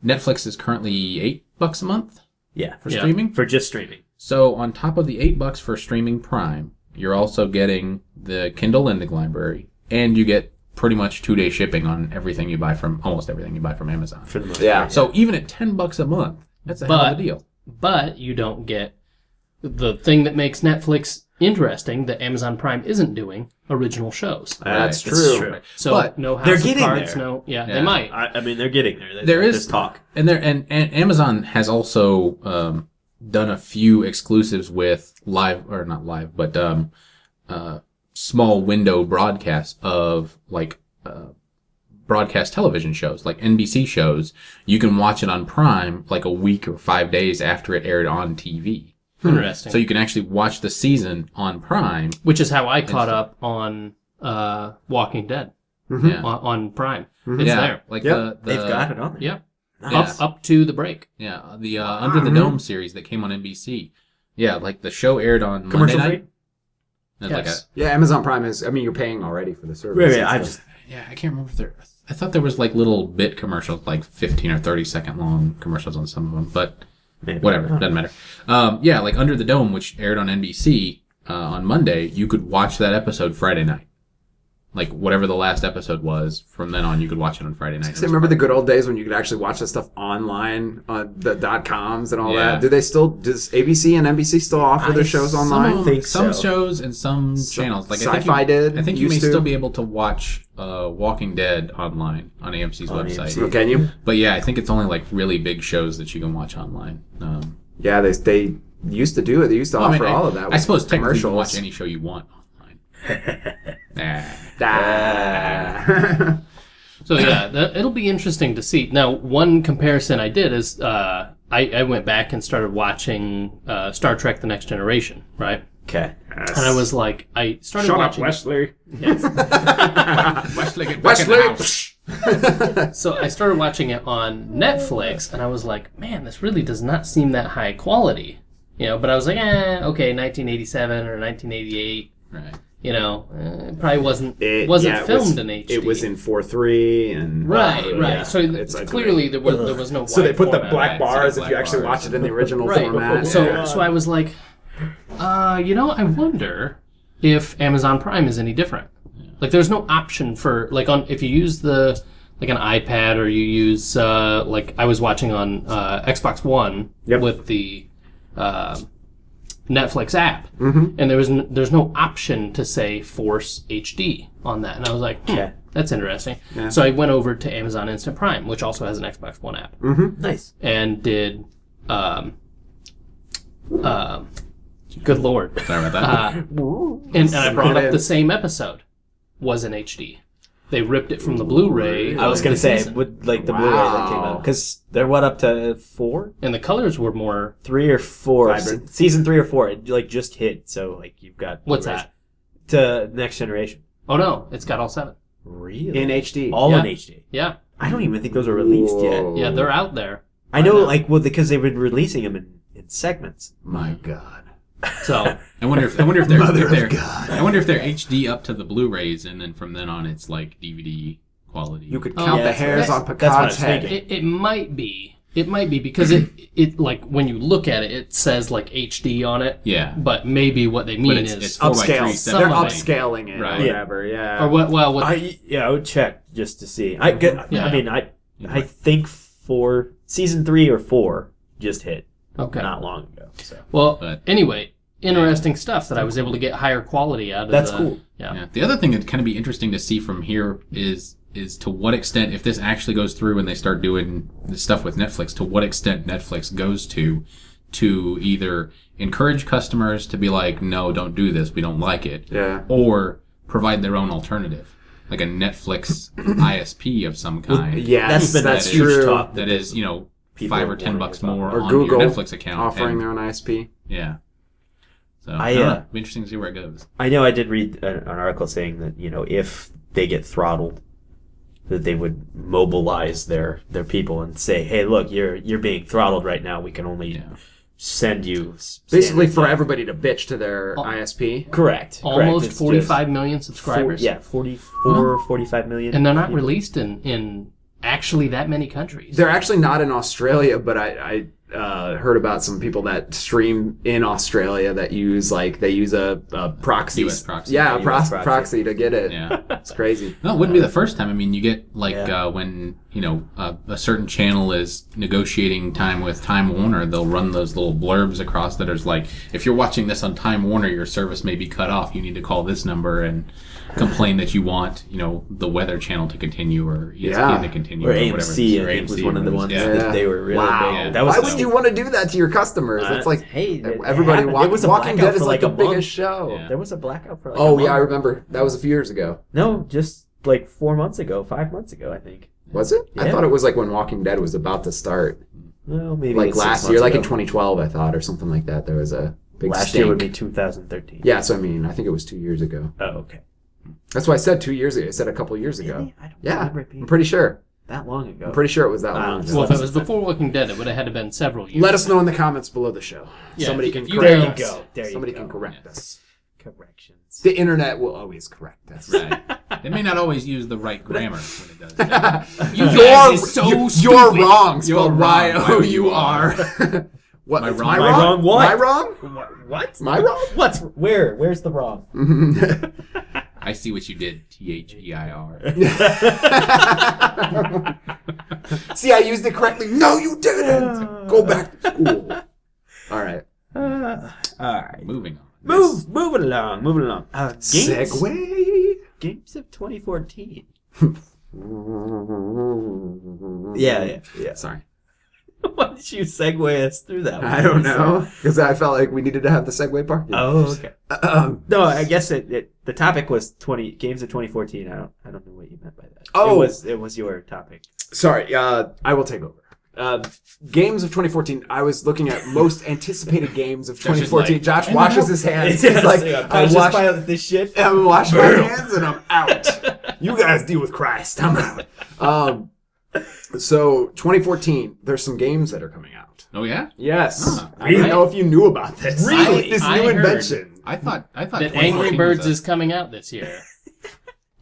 Netflix is currently $8 a month
Yeah.
for
Yeah.
streaming.
For just streaming.
So on top of the $8 for streaming Prime, you're also getting the Kindle Lending Library, and you get pretty much 2-day shipping on everything you buy from almost everything you buy from Amazon.
For the most
Yeah.
part.
So even at $10 a month, that's a hell of a deal.
But you don't get the thing that makes Netflix interesting that Amazon Prime isn't doing: original shows.
That's
Right.
true.
true.
So
But
no House
they're
of
getting
Cards,
there.
yeah,
Yeah.
they might.
I mean, they're getting there.
There is
There's talk.
and Amazon has also done a few exclusives with small window broadcasts of broadcast television shows, like NBC shows. You can watch it on Prime like a week or 5 days after it aired on TV.
Interesting.
So you can actually watch the season on Prime.
Which is how I caught up on Walking Dead
Yeah.
on Prime. It's
yeah,
there.
like
Yep.
the
They've got it on there.
Yeah.
Nice.
Up to the break.
Yeah, the Under the Dome series that came on NBC. Yeah, like the show aired on
Commercial
Monday
free?
night. It's like
Yes.
Yeah, Amazon Prime is. I mean, you're paying already for the service.
Right,
It's
I
the-
just
I can't remember if there. I thought there was like little bit commercials, like 15 or 30-second long commercials on some of them, but
maybe.
whatever, doesn't matter. Yeah, like Under the Dome, which aired on NBC on Monday, you could watch that episode Friday night. Like whatever the last episode was, from then on you could watch it on Friday night.
I remember the good old days when you could actually watch that stuff online on the .coms and all
Yeah.
that. Do they still? Does ABC and NBC still offer their shows online?
Some,
think
some
so.
shows and some channels. Like
Sci-Fi did.
I think you may
used to.
still be able to watch Walking Dead online on AMC's
On
website.
AMC.
Can you?
But yeah, I think it's only like really big shows that you can watch online.
Yeah, they used to do it. They used to offer all of that.
I
with
suppose technically you can
commercials.
watch any show you want online. Nah.
Ah.
So yeah, it'll be interesting to see. Now, one comparison I did is I went back and started watching Star Trek: The Next Generation, right?
Okay.
And I was like, I started
Shut up,
watching.
Wesley.
Yes.
Wesley, get back in the house.
Wesley.
So I started watching it on Netflix, and I was like, man, this really does not seem that high quality, But I was like, okay, 1987 or 1988,
Right.
it probably wasn't
It
filmed
was,
in HD.
It was in 4:3 and
right.
yeah,
So
it's
clearly there was no.
So they
wide
put the
format.
black
Right,
bars
so
if
black
you actually
bars.
watch it in the original
Right.
format.
So
Yeah.
so I was like, I wonder if Amazon Prime is any different. Like, there's no option for if you use an iPad or you use I was watching on Xbox One
Yep.
with the Netflix app, and there's no option to say Force HD on that, and I was like,
Okay.
that's interesting.
Yeah.
So I went over to Amazon Instant Prime, which also has an Xbox One app,
Nice.
and did good lord,
Sorry about that.
and I brought up the same episode was in HD. They ripped it from the Blu-ray.
I was
of
gonna
the
say
season.
with like the Blu-ray that came
Wow.
out because they're up to 4,
And the colors were more.
3 or 4.
Vibrant.
Season 3 or 4. It just hit. So you've got
What's
Blu-rays.
that?
To Next Generation.
Oh no, it's got all 7.
Really?
in HD.
All
Yeah.
in HD.
Yeah,
I don't even think those are released
Whoa.
yeah, they're out there.
yet. I know,
now.
because they've been releasing them in segments.
My God.
So
I wonder if they're
Mother
if they're
of God.
I wonder if they're HD up to the Blu-rays, and then from then on it's like DVD quality.
You could
Oh,
count
yeah,
the
that's
hairs
what-
on
that's what I
Picard's
was
head.
thinking.
it might be. It might be because it like when you look at it, it says like HD on it.
Yeah.
But maybe what they mean
it's-
is
it's 4:3,
Upscale.
some
They're
of it.
upscaling it
Right.
or whatever. Yeah.
or what? Well, what?
I would check just to see. I
Yeah.
mean, I think season 3 or 4 just hit
Okay.
not long ago. So
Well,
But-
anyway, interesting stuff that I was able to get higher quality out of.
That's cool.
Yeah.
Yeah. The other thing that'd kind of be interesting to see from here is to what extent, if this actually goes through and they start doing the stuff with Netflix, to what extent Netflix goes to either encourage customers to be like, no, don't do this, we don't like it,
Yeah.
or provide their own alternative. like a Netflix ISP of some kind.
Yes,
that's
that's
huge
true.
talk.
That is,
People
$5 or
are
$10
wanting to
more
Or
on
Google
your Netflix account.
offering
and-
their own ISP.
Yeah. So
I,
it'll be interesting to see where it goes.
I know I did read an article saying that, if they get throttled, that they would mobilize their people and say, hey, look, you're being throttled right now. We can only
Yeah.
send you
Basically,
standard
for
data."
everybody to bitch to their
Oh.
ISP.
Correct.
Almost
It's
45 million
just
subscribers.
45 million.
And they're not released in actually that many countries.
They're actually not in Australia, but I heard about some people that stream in Australia that use they use a proxy.
US proxy.
Yeah, a
US
proxy.
proxy.
To get it.
Yeah.
It's crazy.
No, it wouldn't be the first time. I mean, you get
Yeah.
when a certain channel is negotiating time with Time Warner, they'll run those little blurbs across that is like, if you're watching this on Time Warner, your service may be cut off. You need to call this number and complain that you want the Weather Channel to continue or ESPN
Yeah.
to continue
Or
or whatever.
AMC,
Or
I think, was
AMC,
one of the
whatever it
ones
is.
that they were really
Wow.
big. That was
Why would you want to do that to your customers? It's like
hey,
everybody.
There was a
Walking
blackout
Dead is
for
like
a
the biggest
month.
show.
Yeah.
There was a blackout for
Oh
a
yeah, I
month.
remember. That was a few years ago.
No, just like 4 months ago, 5 months ago, I think.
Was it? I
Yeah.
thought it was like when Walking Dead was about to start.
Well, maybe
Like
it's 6
last
months
year, like in
ago.
2012, I thought, or something like that. There was a big
Last
stink.
year would be 2013.
Yeah, so I mean, I think it was 2 years ago.
Oh, okay.
That's why I said 2 years ago. I said a couple years ago.
Really? I don't
Yeah,
remember it being
I'm pretty sure.
that long ago.
I'm pretty sure it was that
Wow.
long ago.
Well, if it was before Walking Dead, it would have had to been several years.
Let us know in the comments below the show.
Yeah,
Somebody
if
can
you-
correct
There you
us.
go. There you
Somebody
go.
can correct
Yes.
us.
Corrections.
The internet will always correct us.
Right. They may not always use the right grammar when it does that.
You guys is so
you're
stupid.
wrong.
You're
Spelled
wrong.
Y-O-U-R. What?
Am I
it's
wrong?
my
Am I
wrong?
wrong? What?
My wrong?
What?
My wrong?
What's where? Where's the wrong?
I see what you did. THEIR.
See, I used it correctly. No, you didn't. Go back to school. All right.
All right.
Moving on.
Moving along. Games
Segway.
of 2014. Yeah.
Sorry.
Why did you segue us through that one?
I don't know because I felt like we needed to have the segue part.
Oh, okay.
Um,
No, I guess the topic was games of 2014. I don't know what you meant by that.
Oh.
it was your topic.
sorry. I will take over. Games of 2014. I was looking at most anticipated games of
Josh is
2014.
like,
Josh washes his hands. He's like, I
this shit.
wash my hands and I'm out. You guys deal with Christ. I'm out. So 2014. There's some games that are coming out.
Oh yeah.
Yes.
Huh.
I don't know if you knew about this.
Really?
This
I
new
heard
invention.
I thought
that
2014
Angry Birds
was a-
is coming out this year.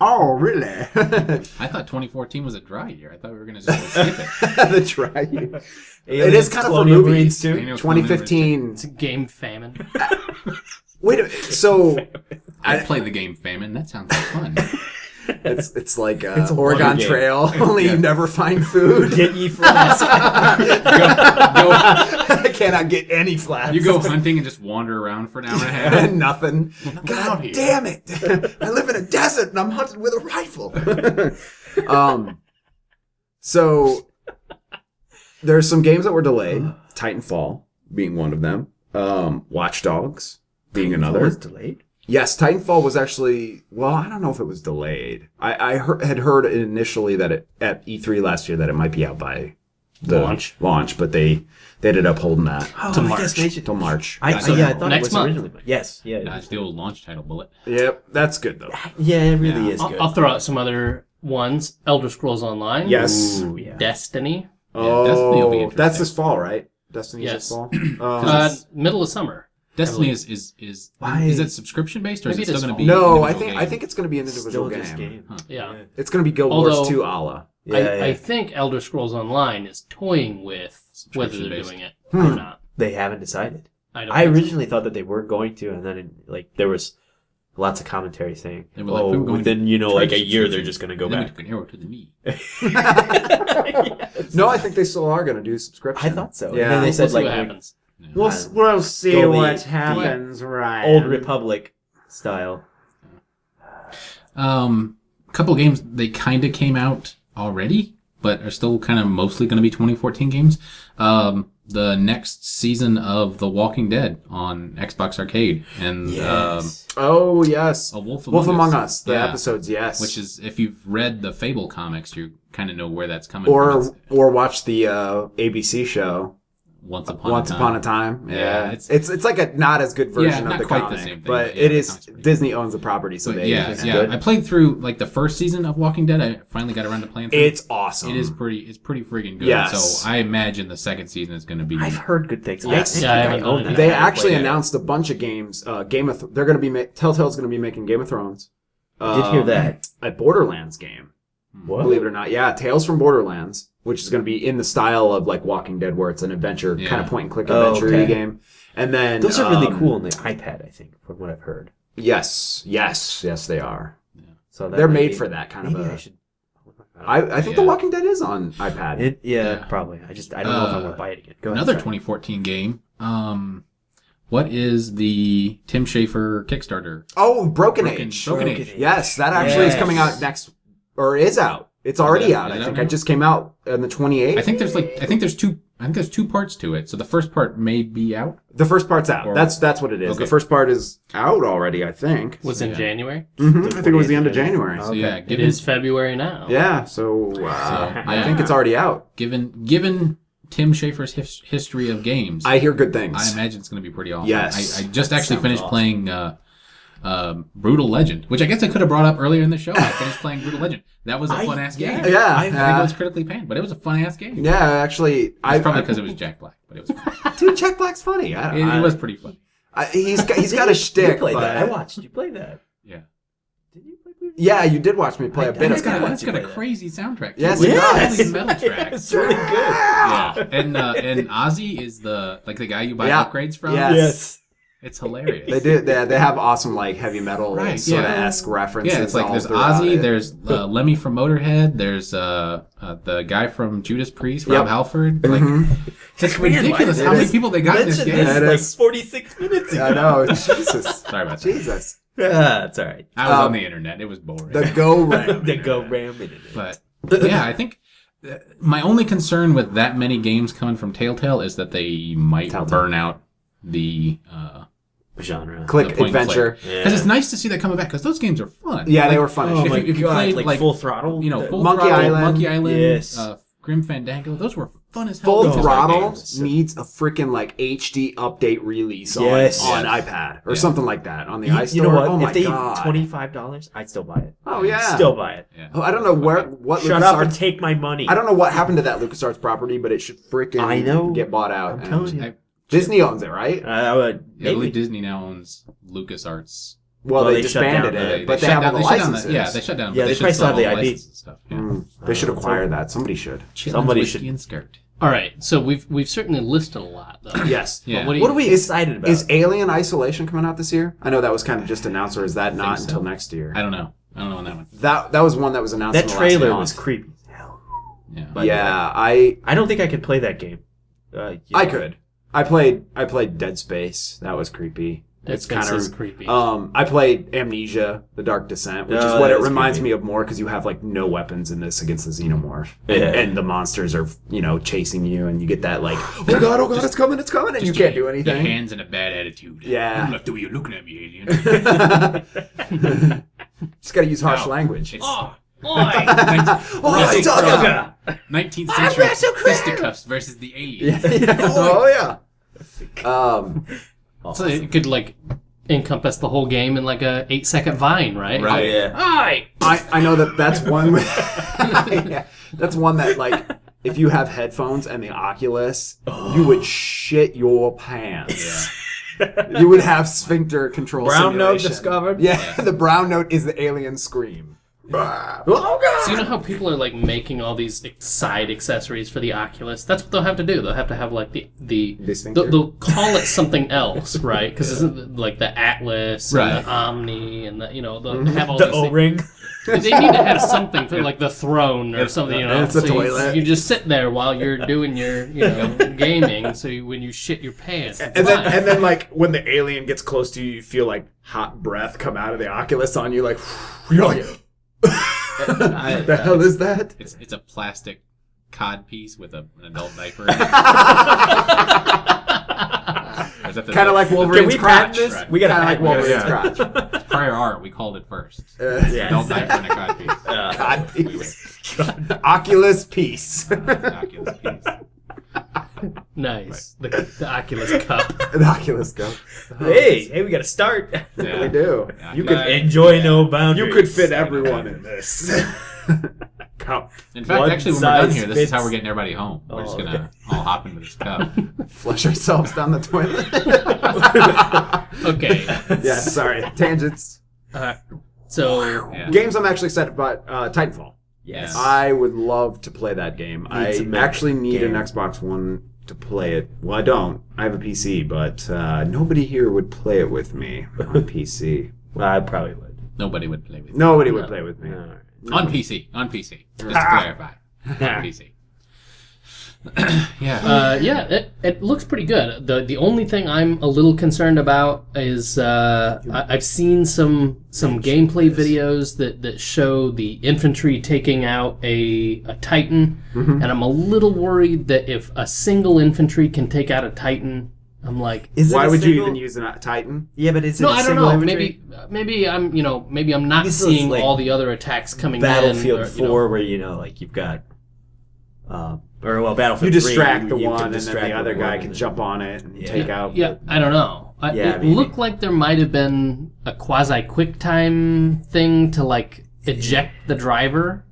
Oh, really?
I thought 2014 was a dry year. I thought we were gonna just skip it.
The try. It is kind of for
Colonial
movies.
Breeds too.
Annual
2015.
It's a game famine.
Wait a minute. So
I played the game Famine. That sounds like fun.
it's like
It's a
Oregon
wonder game.
Trail. Only you never find food.
Get ye flask.
I cannot get any flags.
You go hunting and just wander around for an hour and a half.
Nothing.
out
God
here.
damn it! I live in a desert and I'm hunted with a rifle. So there's some games that were delayed. Titanfall being one of them. Watch Dogs being another.
was delayed.
Yes, Titanfall was actually. Well, I don't know if it was delayed. I had heard initially that at E3 last year that it might be out by the launch, but they ended up holding that
Oh,
To
I
March.
guess they should.
till March.
I
So
thought
next
it was
month.
originally. Yes, yeah,
It's the old launch title bullet.
Yep, that's good though.
yeah. It really
Yeah.
is good.
I'll throw out some other ones. Elder Scrolls Online.
Yes.
Ooh, yeah.
Destiny.
Yeah, Destiny will be
Oh,
interesting.
that's this fall, right? Destiny's
Yes.
this fall.
Middle of summer.
Destiny
believe.
is
Why-
is it subscription based or
Maybe
is it
it
still
is
going to be?
No, I
individual
think
game?
it's going to be an individual
Still just
game.
game.
Huh.
Yeah.
It's going to be Guild
Although-
Wars 2 ala.
Yeah,
I think Elder Scrolls Online is toying with whether they're
Subscription-based.
doing it
Hmm.
or not.
they haven't decided.
I don't
I
think so.
originally thought that they were going to, and then there was lots of commentary saying,
They were like, we were going
within
to
like
try
a year they're
subscription.
just going to go
And then
back.
we took an arrow to the knee.
No, I think they still are going to do subscription.
I thought so.
Yeah.
And then they
We'll
said
see
like
what happens.
We'll
see
go
what
the
happens, right?
Old Republic style.
A couple games they kind of came out already, but are still kind of mostly going to be 2014 games. the next season of The Walking Dead on Xbox Arcade, and
Oh yes,
A Wolf
Among Us. The
Yeah.
episodes, yes.
which is, if you've read the Fable comics, you kind of know where that's coming from.
or watch the ABC show
Once Upon
Upon a Time.
Yeah,
it's like a not as good version
not
of the
quite the
comic,
same thing,
but
but yeah,
it
the
is
comic's pretty
Disney owns the property, so
But
they
yeah. I played through like the first season of Walking Dead. I finally got around to playing through.
It's awesome.
It's pretty freaking good.
Yes.
So I imagine the second season is going to be.
I've heard good things.
Yes.
I
Yeah, I
think
haven't
own
done
that.
it.
They
I haven't
actually
played it.
announced a bunch of games. They're going to be Telltale's going to be making Game of Thrones.
I did hear that.
A Borderlands game.
What?
Believe it or not, yeah, Tales from Borderlands, which is going to be in the style of like Walking Dead, where it's an adventure
Yeah.
kind of point and click
Oh,
adventure
okay.
game. And then
Those are really cool on the iPad, I think, from what I've heard.
Yes, they are.
So that
They're
might
made
be-
for that kind of
maybe
a.
I should.
I think The
Yeah.
Walking Dead is on iPad.
Yeah.
Probably. I don't know if I'm gonna buy it again. Go ahead.
Another
sorry.
2014 game. What is the Tim Schafer Kickstarter?
Oh, Broken Age.
Broken Age.
Yes, that actually is
Yes.
coming out next, or is out. It's already out.
is
I
it
think
out
it
now?
just came out on the 28th.
I think there's two parts to it. So the first part may be out.
The first part's out.
Or-
That's what it is.
Okay.
The first part is out already, I think.
Was in
Yeah.
January.
I think it was the end of January.
So
Okay.
yeah,
It
given
is February now.
Yeah, so I
yeah.
think it's already out.
given Tim Schafer's history of games,
I hear good things.
I imagine it's going to be pretty awesome.
Yes.
I just actually
Sounds
finished
awesome.
playing Brutal Legend, which I guess I could have brought up earlier in the show. I finished playing Brutal Legend. That was a fun ass game.
Yeah,
I think it was critically panned, but it was a fun ass game.
Yeah, actually,
It's probably because it was Jack Black, but it was
dude, Jack Black's funny.
it was pretty funny.
He's got a
You
shtick.
played
but-
that. I watched you play that.
Yeah,
Did you play Blue?
Yeah, you did watch me play a
I
bit
did
of
it's got,
that.
it's got a
play that.
crazy soundtrack. too.
Yes,
With
it
all
does.
these metal tracks.
It's really good.
Yeah, and Ozzy is the guy you buy
Yeah.
upgrades from.
Yes.
It's hilarious.
They do. They have awesome like heavy metal
Right,
sort of
yeah.
esque references.
Yeah, it's like
all
there's
throughout
Ozzy,
it.
there's Lemmy from Motorhead, there's the guy from Judas Priest, Rob
Yep.
Halford. Like, it's ridiculous
why-
how
it
many
is-
people they got in this
Mentioned
game.
this
It
like
is.
46 minutes ago.
I know. Jesus.
Sorry about that.
Jesus.
That's all right.
I was
Um,
on the internet. It was boring.
The Go Ram.
They go ram it.
But yeah, I think my only concern with that many games coming from Telltale is that they might
Telltale.
burn out the
Genre.
Click
the point and
adventure.
click. Because it's nice to see that coming back because those games are fun.
Yeah, they
Like,
were fun.
Oh
as
If
my
shit.
you- if you
god!
played,
like,
like,
Full Throttle.
You know, Full
Monkey
Throttle,
Island.
Monkey Island,
Yes.
Grim Fandango. Those were fun as hell.
Full
Those are
Throttle
games.
needs a freaking like HD update release
Yes.
on
Yes.
iPad or
Yeah.
something like that on the
You,
iStore.
you know what?
Oh my
if they
god!
$25, I'd still buy it.
Oh yeah.
Still buy it.
Yeah.
Oh, I don't know what
Shut up and
LucasArts.
take my money.
I don't know what happened to that LucasArts property, but it should freaking
I know.
get bought out.
I'm
and
telling you.
Disney owns it, right?
I would
I believe
maybe.
Disney now owns LucasArts.
Well,
Well,
they
they shut
disbanded
down
it, but they
shut
have all
down-
the
they shut down
licenses.
yeah, they shut down.
Yeah,
but
they
should
probably still
sell
have the
all
IP.
license and stuff. Yeah.
They should
Oh,
acquire that. Somebody should.
Somebody
Whiskey
should-
and skirt.
All right, so we've certainly listed a lot though.
Yes.
Yeah.
What do you,
What are we excited about?
Is Alien Isolation coming out this year? I know that was kind of just announced, or is that not
so.
until next year?
I don't know on that one.
That was one that was announced.
that
in the
trailer
last
was
month.
creepy.
Yeah.
But
Yeah, I
I don't think I could play that game.
I could. I played Dead Space. That was creepy.
Dead
It's
Space
kind
is
of
creepy.
I played Amnesia: The Dark Descent, which is
Oh,
what
that
it
was
reminds
creepy.
me of more because you have like no weapons in this against the xenomorph,
Yeah.
and the monsters are chasing you, and you get that like oh god, it's coming, and you can't do
Your
anything.
hands in a bad attitude.
Yeah.
I'm not the way you're looking at me, alien.
Just gotta use harsh
No.
language.
Oh,
Oh, it's
Sugar.
19th century fisticuffs versus the alien.
oh yeah.
So it could like encompass the whole game in like a 8-second vine, right?
Right.
Yeah.
Hi.
I know that's one. Yeah, that's one that like if you have headphones and the Oculus, you would shit your pants. You would have sphincter control.
Brown note
simulation.
discovered.
Yeah, the brown note is the alien scream. Oh god!
So you know how people are like making all these side accessories for the Oculus? That's what they'll have to do. They'll have to have like the
sphincter?
they'll call it something else, right? Because isn't it like the Atlas and
Right.
the Omni and the they'll have all
The
these
O-ring.
things. They need to have something for like the throne or something,
It's a
so
toilet.
You just sit there while you're doing your gaming. So when you shit your pants, it's
And then,
fine.
and then, like when the alien gets close to you, you feel like hot breath come out of the Oculus on you. Like, you're like, the hell is that?
It's a plastic cod piece with an adult diaper.
Kind of like Wolverine's crotch.
this? We gotta
Kind of like
patent this.
Wolverine's crotch.
Prior art, we called it first.
Yeah.
Adult diaper and a cod piece.
God piece. Oculus piece.
Oculus piece.
Nice. The Oculus Cup.
The Oculus Go.
Hey, we gotta start.
Yeah.
We do.
Yeah.
You could
Enjoy no boundaries.
you could fit everyone in this. Cup.
In fact,
One
actually, when we're done
size
here, this is how
fits-
we're getting everybody home. We're just
Oh,
gonna all hop into this cup.
Flush ourselves down the toilet.
Okay.
Yeah, sorry. Tangents.
So
Yeah.
Games I'm actually excited about. Titanfall.
Yes.
I would love to play that game. I
some
actually need
game.
an Xbox One to play it. Well, I don't. I have a PC, but nobody here would play it with me on PC.
Well, I probably would.
Nobody would play with you.
Nobody would play with me.
All right.
On PC. Just to clarify. On PC. Yeah.
it looks pretty good. The only thing I'm a little concerned about is I've seen some gameplay videos that show the infantry taking out a Titan, and I'm a little worried that if a single infantry can take out a Titan, I'm like,
Why would you even use a Titan?
Yeah, but is it
no,
a
I don't
single
know.
infantry?
Maybe I'm not
This is
seeing
like
all the other attacks coming
Battlefield
in.
4, where like you've got, Battlefield
You
3,
distract the
you can
one, and then
distract
the other
one,
guy
and
can
then-
jump on it and
Yeah.
take out.
Yeah, I don't know.
Yeah,
It
maybe.
looked like there might have been a quasi quick time thing to like eject the driver.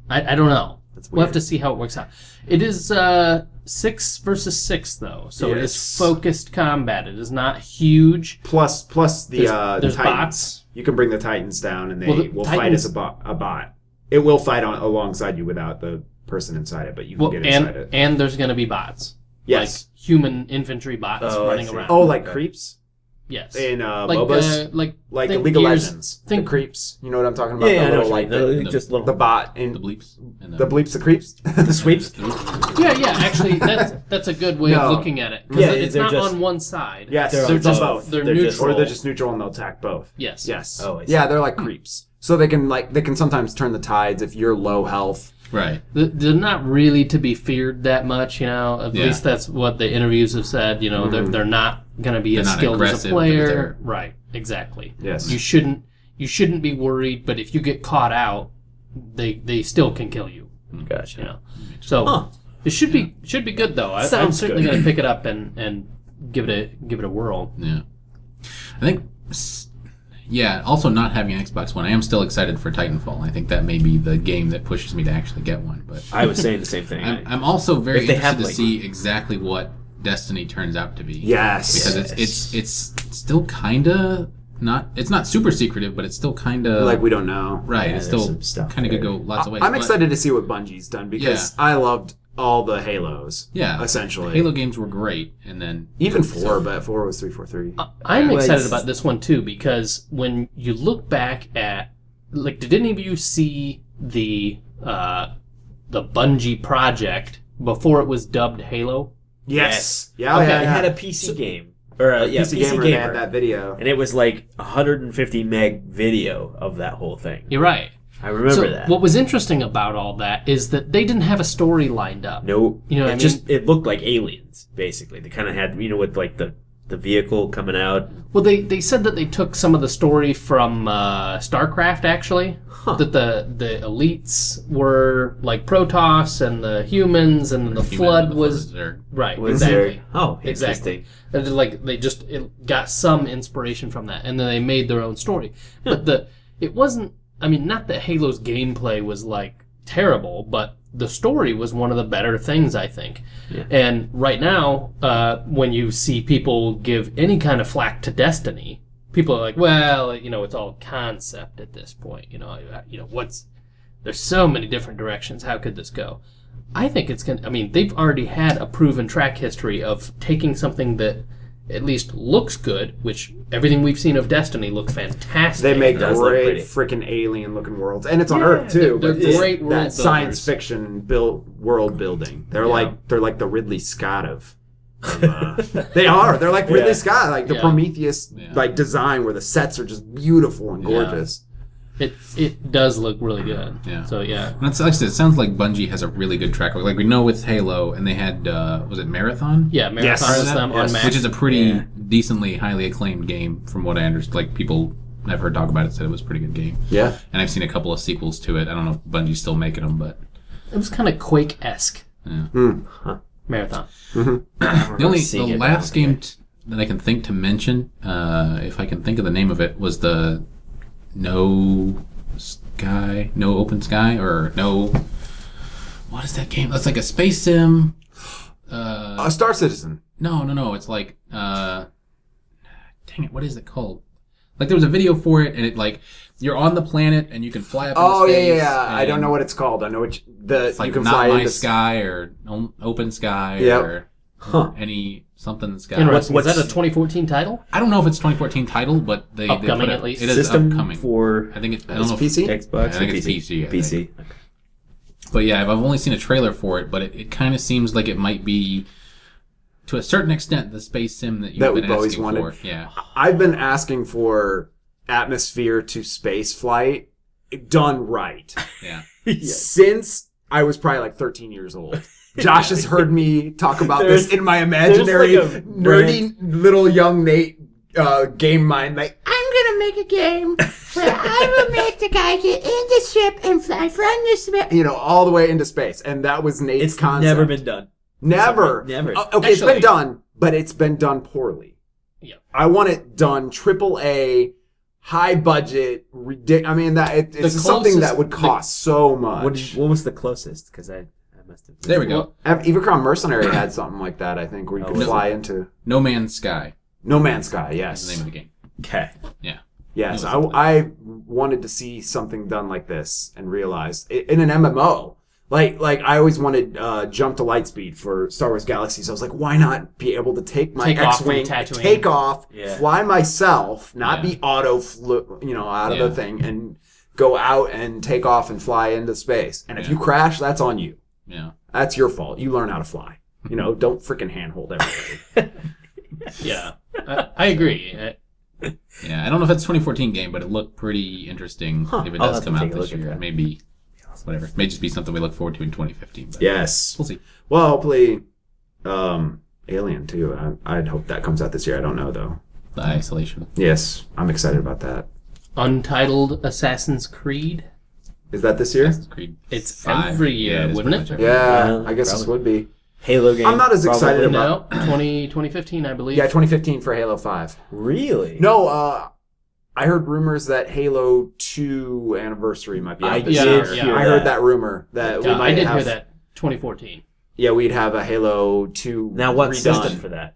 I don't know.
That's
We'll have
weird.
to see how it works out. It is 6 versus 6 though, so it is
Yes.
focused combat. It is not huge.
Plus the
There's
Titans.
bots.
You can bring the Titans down, and they
Well, the
will fight
Titans-
as a bot. It will fight alongside you without the person inside it, but you can
Well,
get inside it.
and there's going to be bots.
Yes.
Like human infantry bots
Oh, I
running
see.
around.
Oh, like
Okay.
creeps
yes.
in
like
MOBAs, like
think
League of
Gears-
Legends.
think-
the creeps. You know what I'm talking about?
Yeah,
the
I know
little,
what you
like
mean.
the-
Just little
the bot and
The bleeps. And
the bleeps, the creeps,
the sweeps.
Yeah, actually, that's a good way
No.
of looking at it. 'Cause
Yeah,
it's
they're
not
just-
on one side.
Yes,
They're
they're
on
just
both.
both.
They're
They're
neutral.
just-
Or they're just neutral and they'll attack both.
Yes.
Yes.
Oh, I see.
Yeah, they're like creeps. So they can sometimes turn the tides if you're low health.
Right.
They're not really to be feared that much, At
Yeah.
least that's what the interviews have said. They're not going to be
They're
as
not
skilled as a
aggressive,
player.
they're-
Right. Exactly.
Yes.
You shouldn't be worried, but if you get caught out, they still can kill you.
Gotcha.
So
Huh.
it should be good though. I'm
Sounds
certainly
good.
going to pick it up and give it a whirl.
Yeah. I think. Yeah. Also, not having an Xbox One, I am still excited for Titanfall. I think that may be the game that pushes me to actually get one. But
I was saying the same thing.
I'm also very
If they
interested
have,
to
like-
see exactly what Destiny turns out to be.
Yes.
Because it's still kind of not. It's not super secretive, but it's still kind of
like we don't know.
right.
Yeah,
it's
there's
still
some stuff
kind of could
there.
go lots of ways.
I'm
but
excited to see what Bungie's done because I loved all the Halos.
Yeah.
Essentially.
Halo games were great, and then
Even 4, but 4 was 343.
I'm
Well,
excited
it's-
about this one too because when you look back at did any of you see the Bungie project before it was dubbed Halo?
Yes. Yeah,
Okay,
yeah,
it
yeah.
had a PC game. Or
PC Gamer they had that video.
And it was like 150 meg video of that whole thing.
You're right.
I remember
So
that.
what was interesting about all that is that they didn't have a story lined up.
No,
You know what I
it looked like aliens, basically. They kind of had, with like the vehicle coming out.
Well, they said that they took some of the story from StarCraft, actually. That the elites were like Protoss and the humans, and then the Flood was
Zerg.
right.
Was
exactly.
there? Oh,
Exactly.
interesting.
And then, it got some inspiration from that, and then they made their own story. But it wasn't. I mean, not that Halo's gameplay was like terrible, but the story was one of the better things, I think.
Yeah.
And right now, when you see people give any kind of flack to Destiny, people are like, well, it's all concept at this point. There's so many different directions. How could this go? I think it's going to, they've already had a proven track history of taking something that at least looks good, which everything we've seen of Destiny looks fantastic.
They make
does look
great
pretty.
freaking alien-looking worlds, and it's on
Yeah,
Earth too.
they're
but it's
great world
that science
builders.
fiction world building. They're like the Ridley Scott of. They are. They're like Ridley
Yeah.
Scott, like the
Yeah.
Prometheus
Yeah.
like design, where the sets are just beautiful and
Yeah.
gorgeous.
It does look really good.
Yeah.
So yeah.
And it's actually, it sounds like Bungie has a really good track record. Like we know with Halo, and they had was it Marathon?
Yeah, Marathon
Yes.
was them on
Yes.
Mac.
Which is a pretty decently highly acclaimed game, from what I understand. Like people I've heard talk about it said it was a pretty good game.
Yeah.
And I've seen a couple of sequels to it. I don't know if Bungie's still making them, but
It was kind of Quake-esque.
yeah.
Marathon.
The last game that I can think to mention, if I can think of the name of it, was the No Open Sky, or No. What is that game? That's like a space sim.
Star Citizen.
No. It's like, dang it, what is it called? Like there was a video for it, and it like you're on the planet and you can fly up.
Oh
into
yeah,
space,
yeah. I don't
and
know what it's called. I know
it's
you
like
can
Not
fly
My
into
Sky or Open Sky
Yep.
or
Huh.
any something Sky.
Interesting.
what's-
Is that a 2014 title?
I don't know if it's 2014 title, but they
Upcoming,
put it,
at least.
It is
System
upcoming.
for
I think it's. I don't
It's
know if-
PC?
Xbox.
I think
or
it's PC, I
PC.
But yeah, I've only seen a trailer for it, but it kind of seems like it might be, to a certain extent, the space sim that you've
That
been
we've always
asking
wanted.
for. Yeah.
I've been asking for atmosphere to space flight done right
Yeah.
since I was probably like 13 years old. Josh has heard me talk about
There's-
this in my imaginary
there's like a
nerdy little young Nate game mind. Like, I'm gonna make a game where I will make the guy get in the ship and fly from the ship, all the way into space. And that was Nate's
It's
concept.
never been done.
Never.
Never.
Okay, it's been
Actually-
done, but it's been done poorly.
Yeah.
I want it done AAA, high budget, ridiculous. I mean, it's
The
something that
closest-
would cost so much.
What was the closest? Because I must have.
There we go.
Evacron Mercenary had something like that, I think, where you
Oh,
could
was
fly into
No Man's Sky
No Man's Sky.
is the
Yes,
name of the game.
Okay.
Yeah.
yes.
It was
I wanted to see something done like this and realized in an MMO. Like I always wanted jump to light speed for Star Wars Galaxies. I was like, why not be able to take my
Take off from
X-wing,
Tatooine.
take off,
Yeah.
fly myself, not
Yeah.
be out of
Yeah.
the thing, and go out and take off and fly into space. And if
Yeah.
you crash, that's on you.
Yeah.
That's your fault. You learn how to fly. Don't freaking handhold everybody.
Yeah. I agree.
Yeah. I don't know if it's a 2014 game, but it looked pretty interesting.
Huh.
If it
I'll
does
have to
come out
take a
this
look at
year,
that.
maybe whatever. It may just be something we look forward to in 2015. But
Yes.
we'll see.
Well, hopefully, Alien too. I'd hope that comes out this year. I don't know though.
The Isolation.
Yes, I'm excited about that.
Untitled Assassin's Creed.
Is that this year?
Assassin's Creed
It's
5.
every year,
it is
wouldn't
pretty
it?
much every year.
Yeah, I guess this would be.
Halo game.
I'm not as excited
probably.
about-
No, 2015, I believe.
Yeah, 2015 for Halo 5.
Really?
No, I heard rumors that Halo 2 anniversary might be out
I
this
did
year.
hear
I heard that rumor that we
Yeah,
might
I did
have.
hear that. 2014.
Yeah, we'd have a Halo 2.
Now what
redone.
system for that?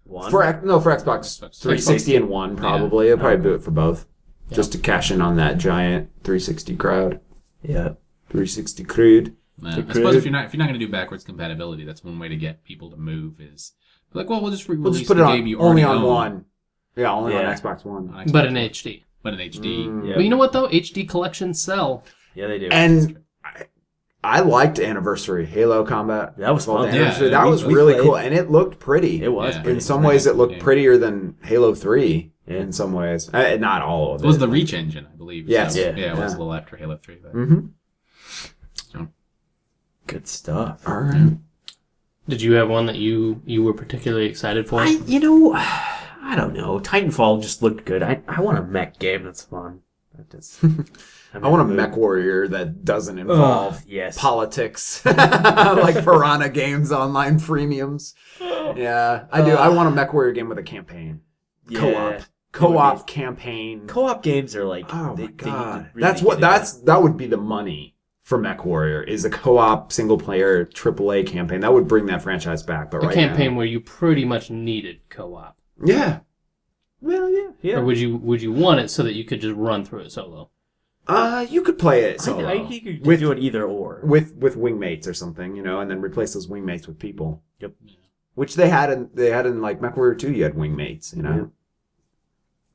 One.
For Xbox 360 and one probably. They'll probably do it for both, just to cash in on that giant 360 crowd.
Yeah.
360 crude.
I
The
suppose if
grid.
you're not going to do backwards compatibility, that's one way to get people to move. Is like, well, we'll just
We'll
re-release
just put
the
it
game
on
you
only
already
on
own
one. Yeah, only
Yeah.
on Xbox One.
on Xbox
But in
One.
HD.
But in HD.
Yeah.
But you know what, though? HD collections sell.
Yeah, they do.
And I liked Anniversary Halo Combat.
That was
Well,
fun.
the
Yeah,
Anniversary,
we-
that was
we
really
played.
cool, and it looked pretty.
It was.
Yeah.
pretty
In some
Pretty
ways, it
nice
looked
game.
prether than Halo 3.
Yeah.
In some ways, not all of
It was the Reach engine, I believe.
Yes.
So,
Yeah.
yeah, it was
Yeah.
a little after Halo 3. But
Mm-hmm.
Good stuff.
All right.
Did you have one that you were particularly excited for?
I don't know. Titanfall just looked good. I want a mech game that's fun. That just,
I want a Mech Warrior that doesn't involve
yes.
politics, like Piranha Games online freemiums. Yeah, I do. I want a Mech Warrior game with a campaign, co-op campaign.
Co-op games are like.
Oh
they-
my
they need to
god,
really get it.
that would be the money for Mech Warrior is a co-op single player AAA campaign. That would bring that franchise back. But
A
right
campaign
now,
where you pretty much needed co-op.
yeah,
Well, yeah.
Or would you want it so that you could just run through it solo?
you could play it solo
I think you could
with
do it either or.
with wingmates or something, and then replace those wingmates with people.
Yep.
Which they had in like Mech Warrior 2. You had wingmates,
Yeah.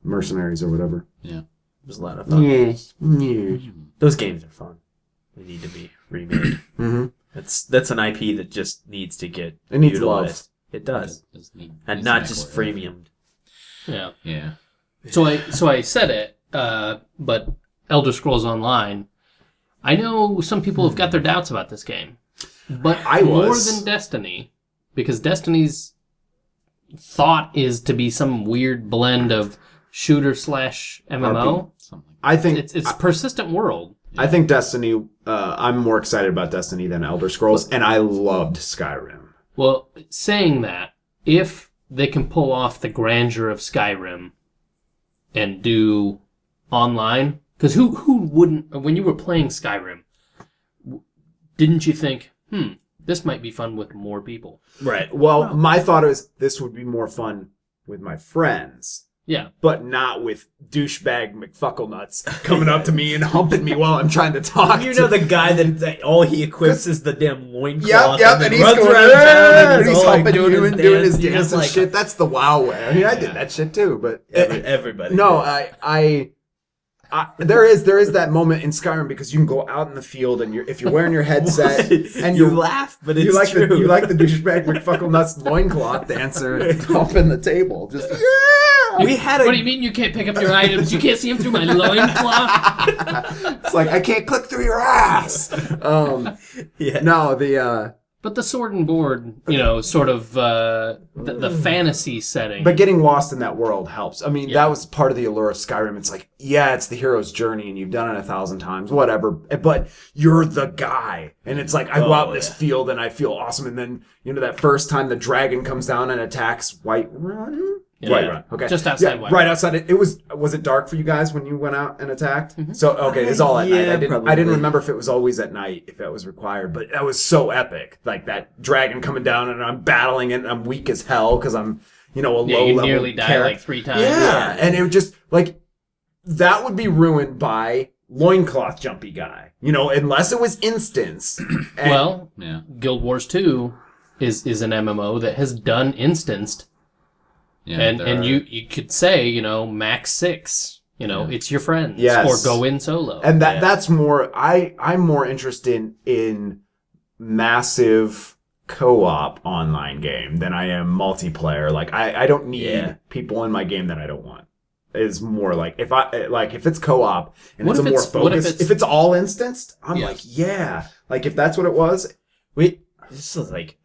mercenaries or whatever.
It was a lot of fun.
Yes.
Those games are fun. They need to be remade.
Mm-hmm.
That's an IP that just needs to get
It needs
utilized. It does, and not just freemiumed.
Yeah.
Yeah.
So I said it, but Elder Scrolls Online, I know some people have got their doubts about this game. But more than Destiny, because Destiny's thought is to be some weird blend of shooter / MMO.
Something.
I think
It's persistent world.
I think Destiny. I'm more excited about Destiny than Elder Scrolls, and I loved Skyrim.
Well, saying that, if they can pull off the grandeur of Skyrim and do online, because who wouldn't? When you were playing Skyrim, didn't you think, this might be fun with more people?
Right.
Well, my thought is this would be more fun with my friends.
Yeah.
But not with douchebag McFucklenuts coming up to me and humping me while I'm trying to talk.
You know the guy that all he equips is the damn loincloth.
Yep, and he's
runs
going
around town and
he's
all, like,
humping you and doing his
You're
dance
just
and
like,
shit. That's the WoW way. I mean, I did that shit too, but
Everybody.
no, I there is that moment in Skyrim because you can go out in the field and if you're wearing your headset and
you laugh, but it's
you like
true.
the douchebag McFucklenuts loincloth dancer humping the table. Just
We had
What do you mean you can't pick up your items? You can't see them through my loincloth?
It's like I can't click through your ass.
Yeah.
No, the
But the sword and board, sort of the fantasy setting.
but getting lost in that world helps. I mean, that was part of the allure of Skyrim. It's like, yeah, it's the hero's journey, and you've done it 1,000 times, whatever. But you're the guy, and it's like I go out in this field and I feel awesome. And then that first time the dragon comes down and attacks Whiterun.
Yeah.
Whiterun. Okay.
Just outside Whiterun.
Right outside it. Was it dark for you guys when you went out and attacked? So okay, it's all at night.
Yeah,
I didn't
probably.
remember if it was always at night, if that was required, but that was so epic. Like that dragon coming down and I'm battling it and I'm weak as hell because I'm a low
you
level
nearly die
character.
like 3 times.
Yeah, and it would just like that would be ruined by loincloth jumpy guy. Unless it was instance. And
Well,
Yeah.
Guild Wars 2 is an MMO that has done instanced.
Yeah.
And you could say, max 6, it's your friends.
Yes.
Or go in solo.
And that's more I'm more interested in massive co-op online game than I am multiplayer. Like I don't need people in my game that I don't want. It's more like if it's co-op and
What
it's a
if
more
it's- what if
focused.
it's-
If it's all instanced, I'm
Yeah.
like, yeah. Like if that's what it was,
This is like,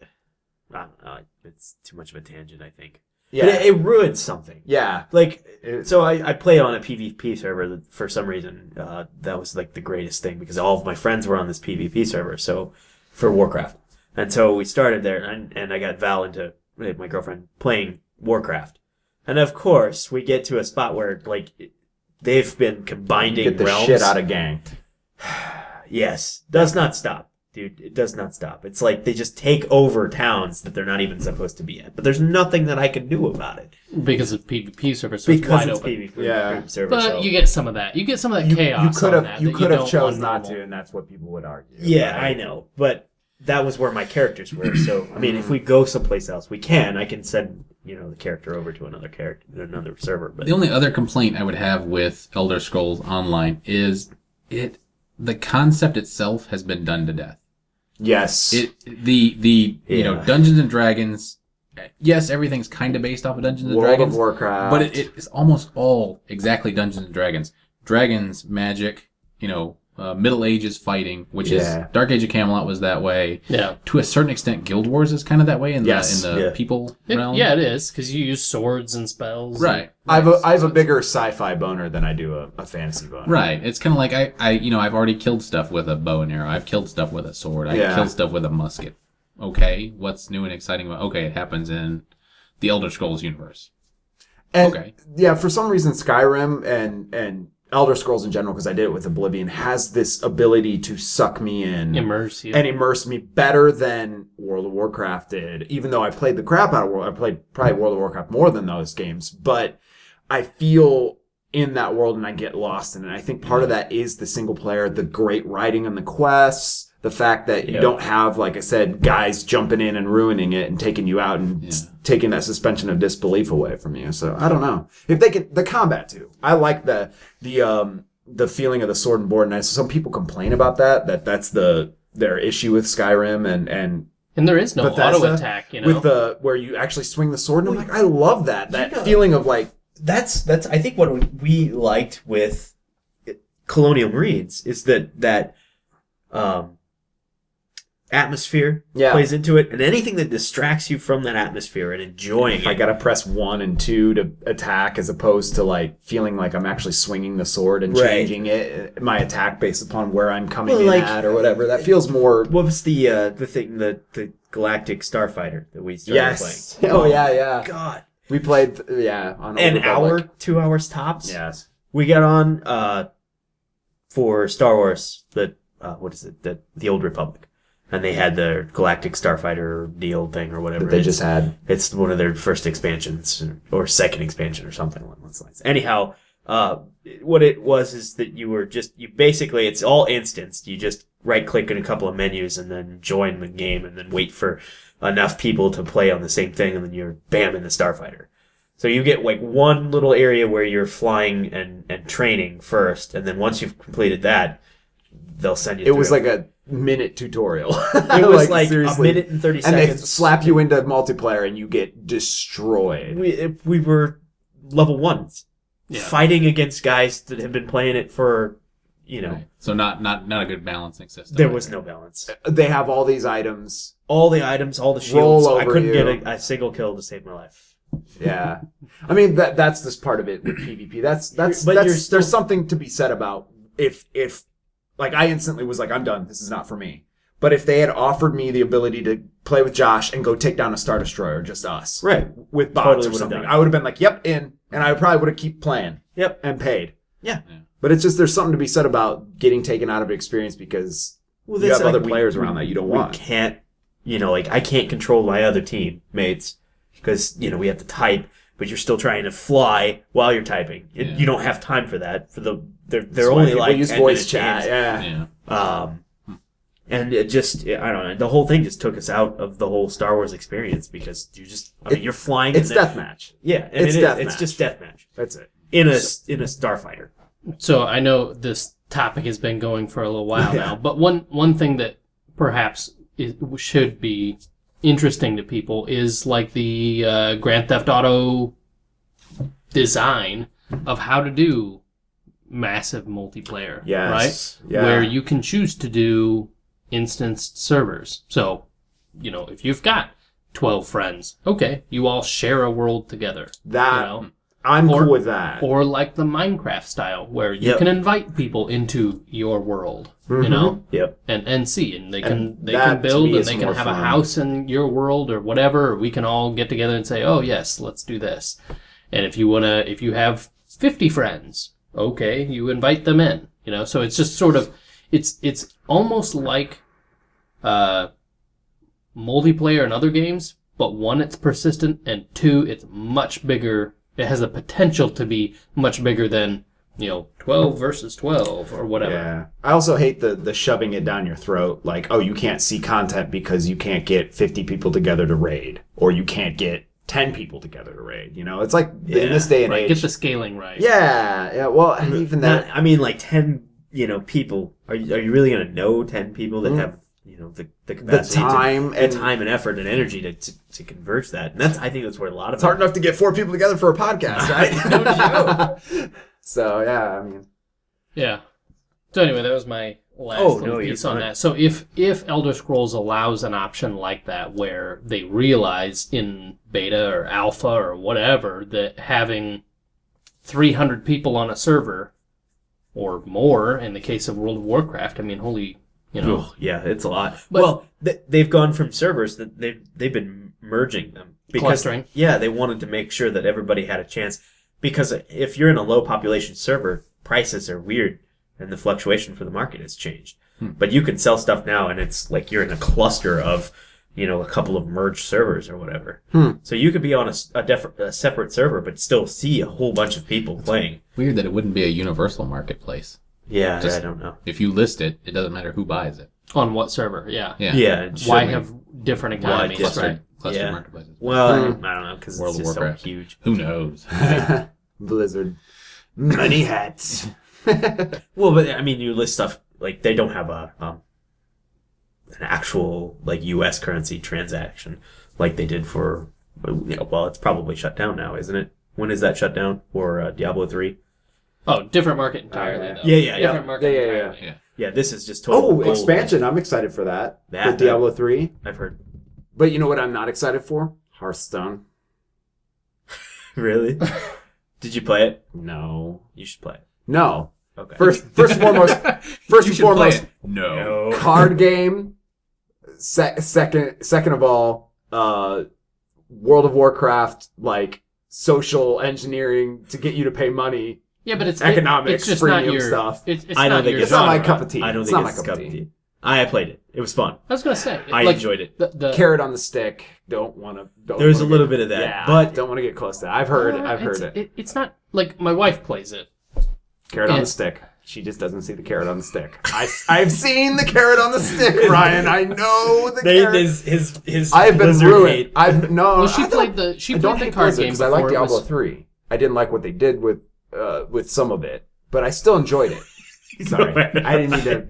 I don't know. It's too much of a tangent, I think.
yeah.
But it ruined something.
yeah.
Like, so I play on a PvP server that for some reason. That was like the greatest thing because all of my friends were on this PvP server. So for Warcraft, and so we started there, and I got Val into my girlfriend playing Warcraft, and of course we get to a spot where like they've been combining
Get the
realms.
shit out of ganked.
Yes, does not stop. Dude, it does not stop. It's like they just take over towns that they're not even supposed to be in. But there's nothing that I can do about it.
because of PvP servers, so it's
Because
wide
it's
open.
PvP
Yeah.
server.
But
so.
you get some of that. You get some of that
You
chaos.
could
on
have
that
you
that
could have
don't
chose
on
not
normal.
to, and that's what people would argue.
Yeah,
right?
I know. But that was where my characters were. So, I mean, if we go someplace else, we can. I can send, the character over to another server. But
The only other complaint I would have with Elder Scrolls Online is the concept itself has been done to death.
Yes.
The
Yeah.
Dungeons and Dragons. Yes, everything's kind of based off of Dungeons and
World
Dragons,
of Warcraft.
but it's almost all exactly Dungeons and Dragons. Dragons, magic, Middle Ages fighting, which
Yeah.
is Dark Age of Camelot was that way.
Yeah.
To a certain extent, Guild Wars is kind of that way in
Yes.
the
Yeah.
people
It,
realm.
yeah, it is, because you use swords and spells.
Right.
I have a bigger sci-fi boner than I do a fantasy boner.
Right. It's kind of like I've already killed stuff with a bow and arrow. I've killed stuff with a sword. I've
Yeah.
killed stuff with a musket. Okay, what's new and exciting about? Okay, it happens in the Elder Scrolls universe.
And
Okay.
yeah, for some reason Skyrim and Elder Scrolls in general, because I did it with Oblivion, has this ability to suck me in
Immerse you.
and immerse me better than World of Warcraft did. Even though I played the crap out of I played probably World of Warcraft more than those games, but I feel in that world and I get lost in it. I think part of that is the single player, the great writing on the quests, the fact that you don't have, like I said, guys jumping in and ruining it and taking you out and taking that suspension of disbelief away from you. So I don't know if they can. The combat too. I like the feeling of the sword and board. And some people complain about that's their issue with Skyrim and
And there is no
Bethesda
auto attack,
with the where you actually swing the sword. And I'm like, I love that feeling of like.
that's I think what we liked with Colonial Marines is that atmosphere
Yeah.
plays into it, and anything that distracts you from that atmosphere and enjoying
If I
it.
gotta press 1 and 2 to attack, as opposed to like feeling like I'm actually swinging the sword and
Right.
changing it, my attack based upon where I'm coming
Well,
in
like-
at or whatever. That feels more.
What was the thing, the Galactic Starfighter that we started
Yes.
playing?
Oh yeah.
God.
We played on
An
Old
hour,
Republic.
2 hours tops.
Yes.
We got on for Star Wars, what is it? The Old Republic. And they had the Galactic Starfighter deal thing or whatever.
That they
It's-
just had.
It's one of their first expansions or second expansion or something along those lines. Anyhow, what it was is that you basically, it's all instanced. You just right click in a couple of menus and then join the game and then wait for enough people to play on the same thing and then you're bam in the Starfighter. So you get like one little area where you're flying and training first, and then once you've completed that, they'll send you
It was
through.
like a minute tutorial.
It was like
seriously.
a minute and 30
And they
seconds.
slap you into multiplayer and you get destroyed.
We were level 1s.
Yeah.
Fighting against guys that have been playing it for,
Right. So not a good balancing system.
there was no balance.
They have all these items.
All the items, all the
Roll
shields. I
over
couldn't
you.
get a single kill to save my life.
Yeah. I mean that's this part of it with PvP.
But you're still-
there's something to be said about if like I instantly was like, I'm done. This is not for me. But if they had offered me the ability to play with Josh and go take down a Star Destroyer, just us.
Right.
With bots
Totally
or
would've
something,
done it.
I would have been like, yep, in. And I probably would have keep playing
Yep.
and paid.
Yeah.
But it's just there's something to be said about getting taken out of experience because
Well,
you
that's
have other
like
players around that you don't want.
We can't, like I can't control my other teammates because, we have to type, but you're still trying to fly while you're typing.
Yeah.
You don't have time for that. They're
That's why
only
people
like
use
10
voice
minute
chat.
games.
Yeah.
Yeah.
And it just, I don't know, the whole thing just took us out of the whole Star Wars experience because you're flying.
It's
and then-
deathmatch.
Yeah, and
It's
it's
deathmatch.
just deathmatch
That's it.
in a starfighter.
So I know this topic has been going for a little while
Yeah.
now, but one thing that perhaps should be interesting to people is like the Grand Theft Auto design of how to do massive multiplayer,
Yes.
right?
Yeah.
Where you can choose to do instanced servers. So, if you've got 12 friends, okay, you all share a world together.
That I'm
Or-
cool with that.
Or like the Minecraft style, where you
Yep.
can invite people into your world,
Mhm.
Yep.
and see, and they can
And
they
that,
can
to
build,
me,
and
is
they can
more
have a
fun.
house in your world or whatever. Or we can all get together and say, oh yes, let's do this. And if you have 50 friends, okay, you invite them in. So it's just sort of it's almost like multiplayer in other games, but one, it's persistent, and two, it's much bigger. It has the potential to be much bigger than 12 versus 12 or whatever.
Yeah. I also hate the shoving it down your throat. Like, oh, you can't see content because you can't get 50 people together to raid, or you can't get 10 people together to raid. It's like in this day and
Right,
age.
get the scaling right.
Yeah. Well, even that.
I mean, like 10, people. Are you really gonna know 10 people that have the capacity,
time
time and effort and energy to converge that? And I think that's where a lot of
It's hard enough to get 4 people together for a podcast, right?
No joke.
So yeah, I mean,
Yeah. So anyway, that was my last
Oh,
little
no, you're
piece on
fine.
that. So if Elder Scrolls allows an option like that, where they realize in beta or alpha or whatever that having 300 people on a server or more in the case of World of Warcraft, I mean, holy,
Oh, yeah, it's a lot.
But-
Well, they've gone from servers that they've been merging them
Clustering.
Yeah, they wanted to make sure that everybody had a chance. Because if you're in a low population server, prices are weird, and the fluctuation for the market has changed. But you can sell stuff now, and it's like you're in a cluster of a couple of merged servers or whatever. So you could be on a separate server, but still see a whole bunch of people playing.
Weird that it wouldn't be a universal marketplace.
Yeah,
Just-
I don't know.
If you list it, it doesn't matter who buys it.
on what server? Yeah.
Yeah.
Yeah, it
Why
should be.
have different
Why
economies?
different?
Right.
Clustered
Yeah.
marketplaces.
Well, I don't know, because
World
it's
of
just so
Warcraft.
huge.
Who knows?
Blizzard, money hats.
Well, but I mean, you list stuff like they don't have an actual U.S. currency transaction like they did for. Well, it's probably shut down now, isn't it? When is that shut down for Diablo 3?
Oh, different market entirely,
Yeah.
though.
Yeah.
Different market
Yeah.
entirely.
Yeah, this is just total
Oh,
gold.
expansion! I'm excited for that.
That-
With Diablo 3.
I've heard.
But you know what I'm not excited for? Hearthstone.
Really? Did you play it?
No.
You should play it.
No.
Okay.
First and foremost,
No.
card game. Second of all, World of Warcraft, like social engineering to get you to pay money.
Yeah, but it's
Economics,
it's just
freemium
not your
stuff.
It's
I don't
not
think
your
it's
not my
genre.
cup of tea.
I don't
It's
think
not
it's
my
a
cup
cup
of
of
tea.
tea. I played it. It was fun.
I was gonna say
I
like,
enjoyed it.
The
Carrot on the stick. Don't want to.
There's a little bit of that,
Yeah,
but
don't want to get close to that. I've heard it.
It's not like my wife plays it.
Carrot on
Yeah.
the stick. She just doesn't see the carrot on the stick. I've seen the carrot on the stick, Ryan. I know the carrot.
His
I've been
Blizzard
ruined.
hate.
I've no.
Well, she
I
played
don't-
the
I don't think
card
Blizzard,
game
because I like
before it
Diablo
was-
3. I didn't like what they did with some of it, but I still enjoyed it. Sorry, I didn't need to.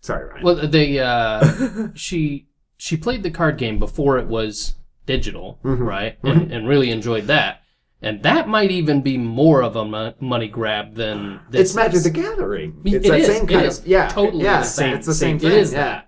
Sorry, Ryan.
Well, she played the card game before it was digital, right? And really enjoyed that. And that might even be more of a money grab than this.
It's Magic
is.
the Gathering.
It
It's that
is,
same
it
kind
is.
of yeah.
Totally
yeah,
is that.
it's the same
It
thing.
is
yeah.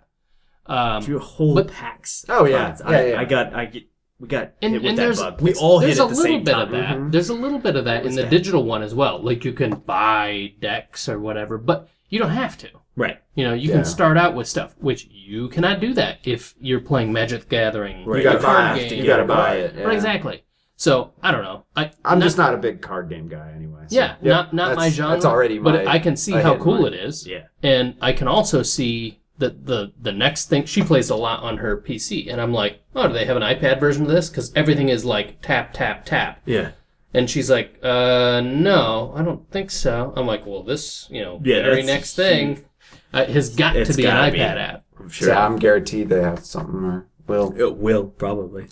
that.
Through whole
but-
packs.
Oh, yeah.
cards.
Yeah, yeah.
We got
And,
hit with
and
that
there's
bug. We all hit
there's
at
a
the
little
same
bit
time.
of that.
Mhm.
There's a little bit of that in the
that?
digital one as well. Like you can buy decks or whatever, but you don't have to.
Right.
You know, you
Yeah.
can start out with stuff, which you cannot do that if you're playing Magic the Gathering.
Right.
You gotta
You
buy
have
it.
to
You
get
gotta
it
buy
right.
it. Yeah.
Right, exactly. So I don't know.
I'm just not a big card game guy anyway. So,
Yeah,
yep,
not my genre.
That's already my.
But I can see
I
how
hit
cool
mine.
it is.
Yeah.
And I can also see that the next thing, she plays a lot on her PC, and I'm like, oh, do they have an iPad version of this? Because everything is like tap, tap, tap.
Yeah.
And she's like, no, I don't think so. I'm like, well, this,
Yeah,
very
that's
next thing has got
It's
to be an
gotta be.
iPad app.
I'm
So
sure.
I'm guaranteed they have something or will.
It will probably.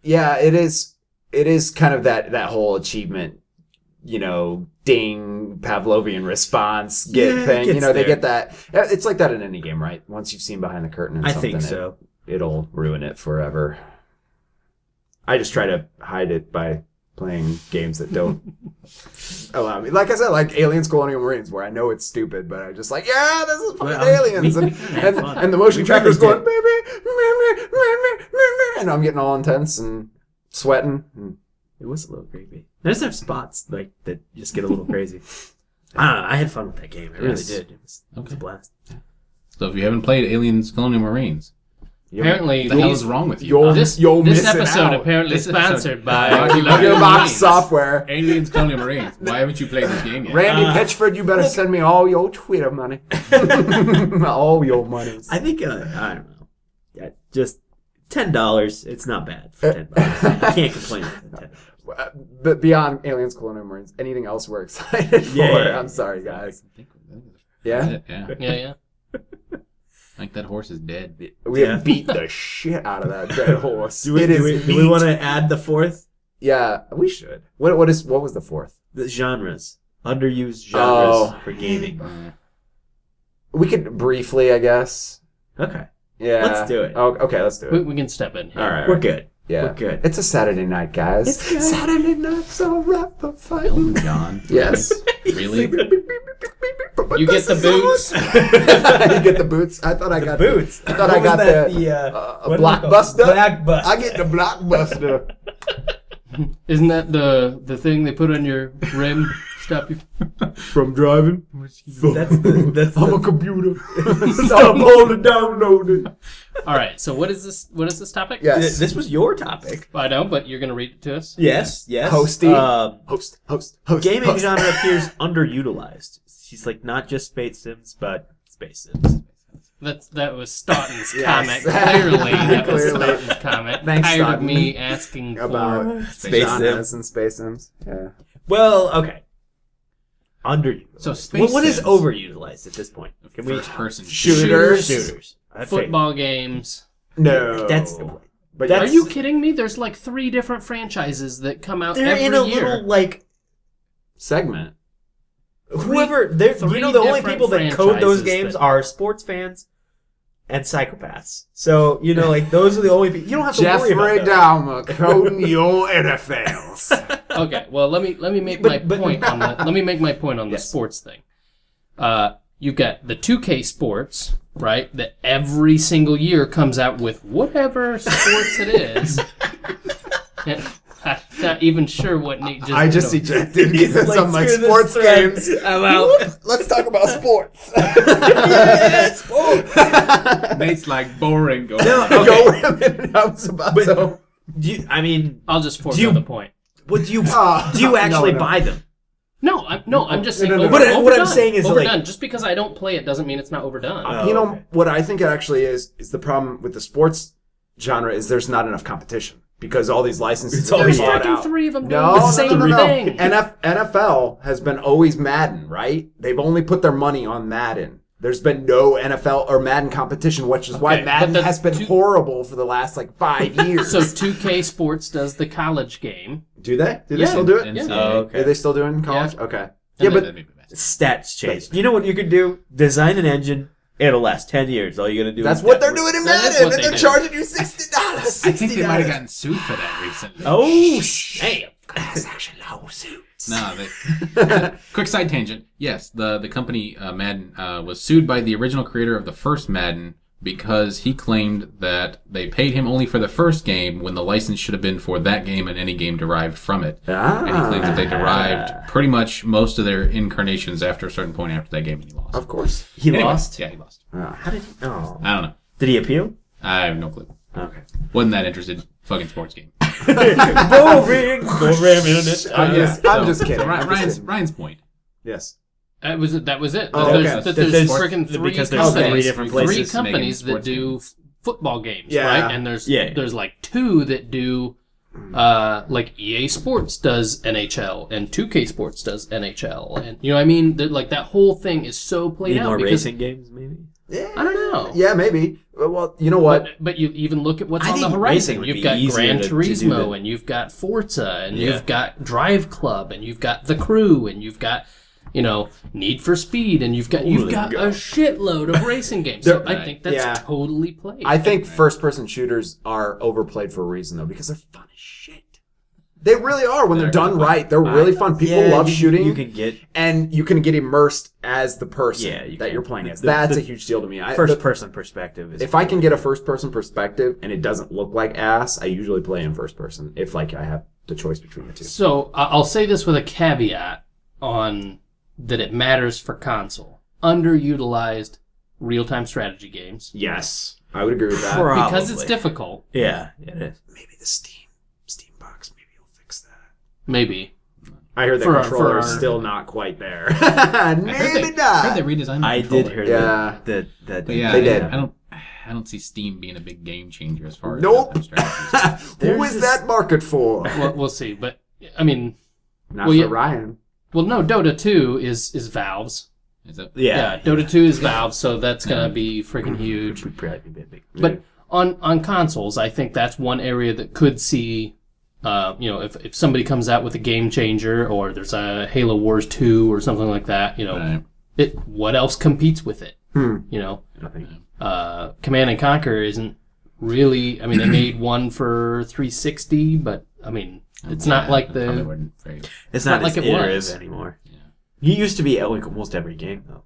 Yeah, it is. It is kind of that whole achievement, ding, Pavlovian response
Yeah, it
thing.
gets
They
there.
get that. It's like that in any game, right? Once you've seen behind the curtain and
I
something,
think so.
it'll ruin it forever. I just try to hide it by playing games that don't allow me. Like I said, like Aliens Colonial Marines, where I know it's stupid, but I'm just like, yeah, this is fucking
Well,
aliens.
we
And,
kinda
and,
had fun.
and the motion
We
tracker's
really
going, baby, and I'm getting all intense and sweating. And
It was a little creepy. There's some spots like that just get a little crazy. I don't know. I had fun with that game. I really
Yes.
did. It was a blast.
So if you haven't played Aliens Colonial Marines,
Apparently,
what the hell
these-
is wrong with you?
You'll-
this
you'll
this
miss it
episode
out.
apparently
This episode-
sponsored by
Rocky
Gearbox
Marines.
Software.
Aliens Colonial Marines. Why haven't you played this game yet?
Randy Pitchford, you better send me all your Twitter money. All your monies.
I think I don't know. Yeah, just $10. It's not bad for $10. I can't complain with $10.
But beyond Aliens Colonial Marines, anything else we're excited for?
Yeah.
I'm sorry, guys.
That's
Yeah?
it, yeah.
Yeah.
I think that horse is dead.
We
Yeah.
have beat the shit out of that dead horse.
Do we,
It is
do we
meat.
want to add the fourth?
Yeah, we should. What was the fourth?
The genres. Underused genres
Oh.
for gaming.
We could briefly, I guess.
Okay.
Yeah.
Let's do it.
Oh, okay, let's do
We,
it.
we can step in here.
All right.
We're good.
Yeah.
We're good.
It's a Saturday night, guys.
It's good.
Saturday night's all right for fighting.
John.
Yes.
Really?
You get the boots.
You get the boots. I thought I got
boots.
I thought I got the
a
blockbuster.
Blockbuster.
I get the blockbuster.
Isn't that the thing they put on your rim? Stop you.
From driving.
That's the
I'm a computer.
Stop
holding downloading.
All right. So what is this? What is this topic?
Yes.
This was your topic.
I know, but you're gonna read it to us.
Yes.
Hosty. Host.
Gaming
host.
genre appears underutilized. She's like not just Space Sims, but Space Sims.
That was Staunton's
Yes.
comment. Clearly, that was
Clearly.
Staunton's comment.
Thanks,
Tired of
Staunton.
me asking
About
Space
genres
Sims.
and Space Sims. Yeah.
Well, okay. Underutilized.
So Space
What is
Sims.
overutilized at this point? Can we
First person
Shooters.
shooters?
for football games.
No.
That's
But
That's-
Are you kidding me? There's like 3 different franchises that come out
they're
every
in a
year.
little like
segment.
whoever. They're
three
the only
different
people that code those
franchises
games
that-
are sports fans and psychopaths. So, like, those are the only people. You don't have to worry
Jeffrey
about that.
Dahmer coding your NFLs.
Okay, well let me make my point on the let me make my point on the sports thing. You've got the 2K sports, right? That every single year comes out with whatever sports it is. And I'm not even sure what Nate just.
I just ejected
He's
because
like,
of my
"Screw this
sports
thread.
games.
I'm out.
Let's talk about sports.
Yeah, sports.
Nate's like boring. Go.
No,
Go
okay.
where a minute I was about
But-
to.
I'll just
Do you-
forego the point.
What do you
Ah,
do? You actually
no.
buy them?
I'm just saying.
No.
Over,
What I'm
overdone.
saying is,
overdone.
like-
Just because I don't play it doesn't mean it's not overdone.
Oh,
You know
okay.
what I think it actually is the problem with the sports genre is there's not enough competition because all these licenses
It's
are
always
bought
fucking
out.
3 of them doing
No,
the
no,
same
no, no, no.
thing.
NFL has been always Madden, right? They've only put their money on Madden. There's been no NFL or Madden competition, which is why
Okay,
Madden
but the
has been
two-
horrible for the last 5 years.
So 2K Sports does the college game.
do they? Do they
Yeah.
still do it?
NCAA.
Oh, okay.
Are they still doing college?
Yeah.
Okay.
And
Yeah,
then
but
that'd be best.
Stats change. You know what you could do? Design an engine. It'll last 10 years. All you gotta do.
that's
is
what they're doing in
That is
Madden,
what
and
they
they're
do.
charging you $60.
I think they might have gotten sued for that recently.
Oh, damn!
Class action lawsuits.
No, they. Quick side tangent. Yes, the company Madden was sued by the original creator of the first Madden because he claimed that they paid him only for the first game when the license should have been for that game and any game derived from it. And he claims that they derived pretty much most of their incarnations after a certain point after that game, and he lost.
Of course.
He
Anyway,
lost.
Yeah, he lost.
How did he? Oh,
I don't know.
did he appeal?
I have no clue.
Okay.
Wasn't that interested in fucking sports game.
Boring.
I'm just kidding.
So
I'm just
Ryan's
kidding.
Ryan's point.
Yes.
That was it.
Oh,
there's
okay.
there's
There's-
freaking three
because there's
companies,
three different
three
places
companies
making
that do football games,
Yeah.
right? And there's
Yeah.
like 2 that do like EA Sports does NHL and 2K Sports does NHL, and you know what I mean? Like that whole thing is so played
Need
out
more
because
racing games, maybe.
Yeah.
I don't know.
Yeah, maybe. Well, you know what?
But you even look at what's
I
on the
think
horizon.
racing would
You've
be
got
easier
Gran
to do
Turismo,
than-
and you've got Forza, and
Yeah.
you've got Drive Club, and you've got The Crew, and you've got Need for Speed, and you've got a shitload of racing games. So I think that's
Yeah.
totally played.
I think first-person shooters are overplayed for a reason, though, because they're fun as shit. They really are. When they're done right, they're really fun. People love shooting,
You can get
and you can get immersed as the person
Yeah, you
that
can.
you're playing as.
The-
That's
the
a huge deal to me.
first-person perspective.
If I can get a first-person perspective and it doesn't look like ass, I usually play in first-person. If I have the choice between the two.
So I'll say this with a caveat on that it matters for console. Underutilized real-time strategy games.
Yes, I would agree with that.
Because it's
Probably.
difficult,
Yeah, it is.
Maybe the Steam box. Maybe you'll fix that.
maybe.
I heard the
For our-
controller
for
is
our-
still not quite there.
I
Maybe
heard
not.
they redesigned the
I
controller.
did hear
Yeah.
that.
But yeah,
They did.
I don't see Steam being a big game changer as far as
Nope.
real-time strategies.
Who
There's
is
this-
that market for?
We'll see. But I mean,
Not
well,
for
yeah.
Ryan.
well, no. Dota 2 is Valve's.
Is it?
Yeah, Dota 2 is Valve, so that's gonna be freaking huge.
Would probably be big.
But on consoles, I think that's one area that could see, if somebody comes out with a game changer or there's a Halo Wars 2 or something like that,
Right.
what else competes with it?
Nothing.
Command and Conquer isn't really. I mean, they made one for 360, but I mean, it's not like
Probably
the.
wouldn't very-
It's
not
not
like
as
it
iterative
was.
anymore. He used to be at like almost every game though.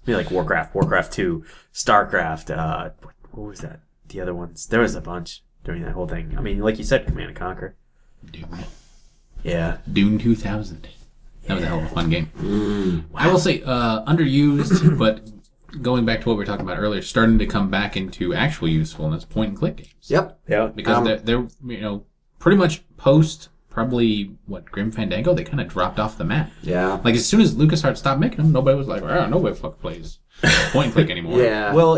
I mean, like Warcraft 2, StarCraft. What was that? The other ones. There was a bunch during that whole thing. I mean, like you said, Command and Conquer. Yeah.
Dune 2000. That was a hell of a fun game. I will say, underused, but going back to what we were talking about earlier, starting to come back into actual usefulness, point and click games.
Yep.
Yeah.
Because they're pretty much post probably Grim Fandango, they kind of dropped off the map.
Yeah.
Like as soon as LucasArts stopped making them, nobody was like, nobody fucking plays point and click anymore.
Yeah.
Well,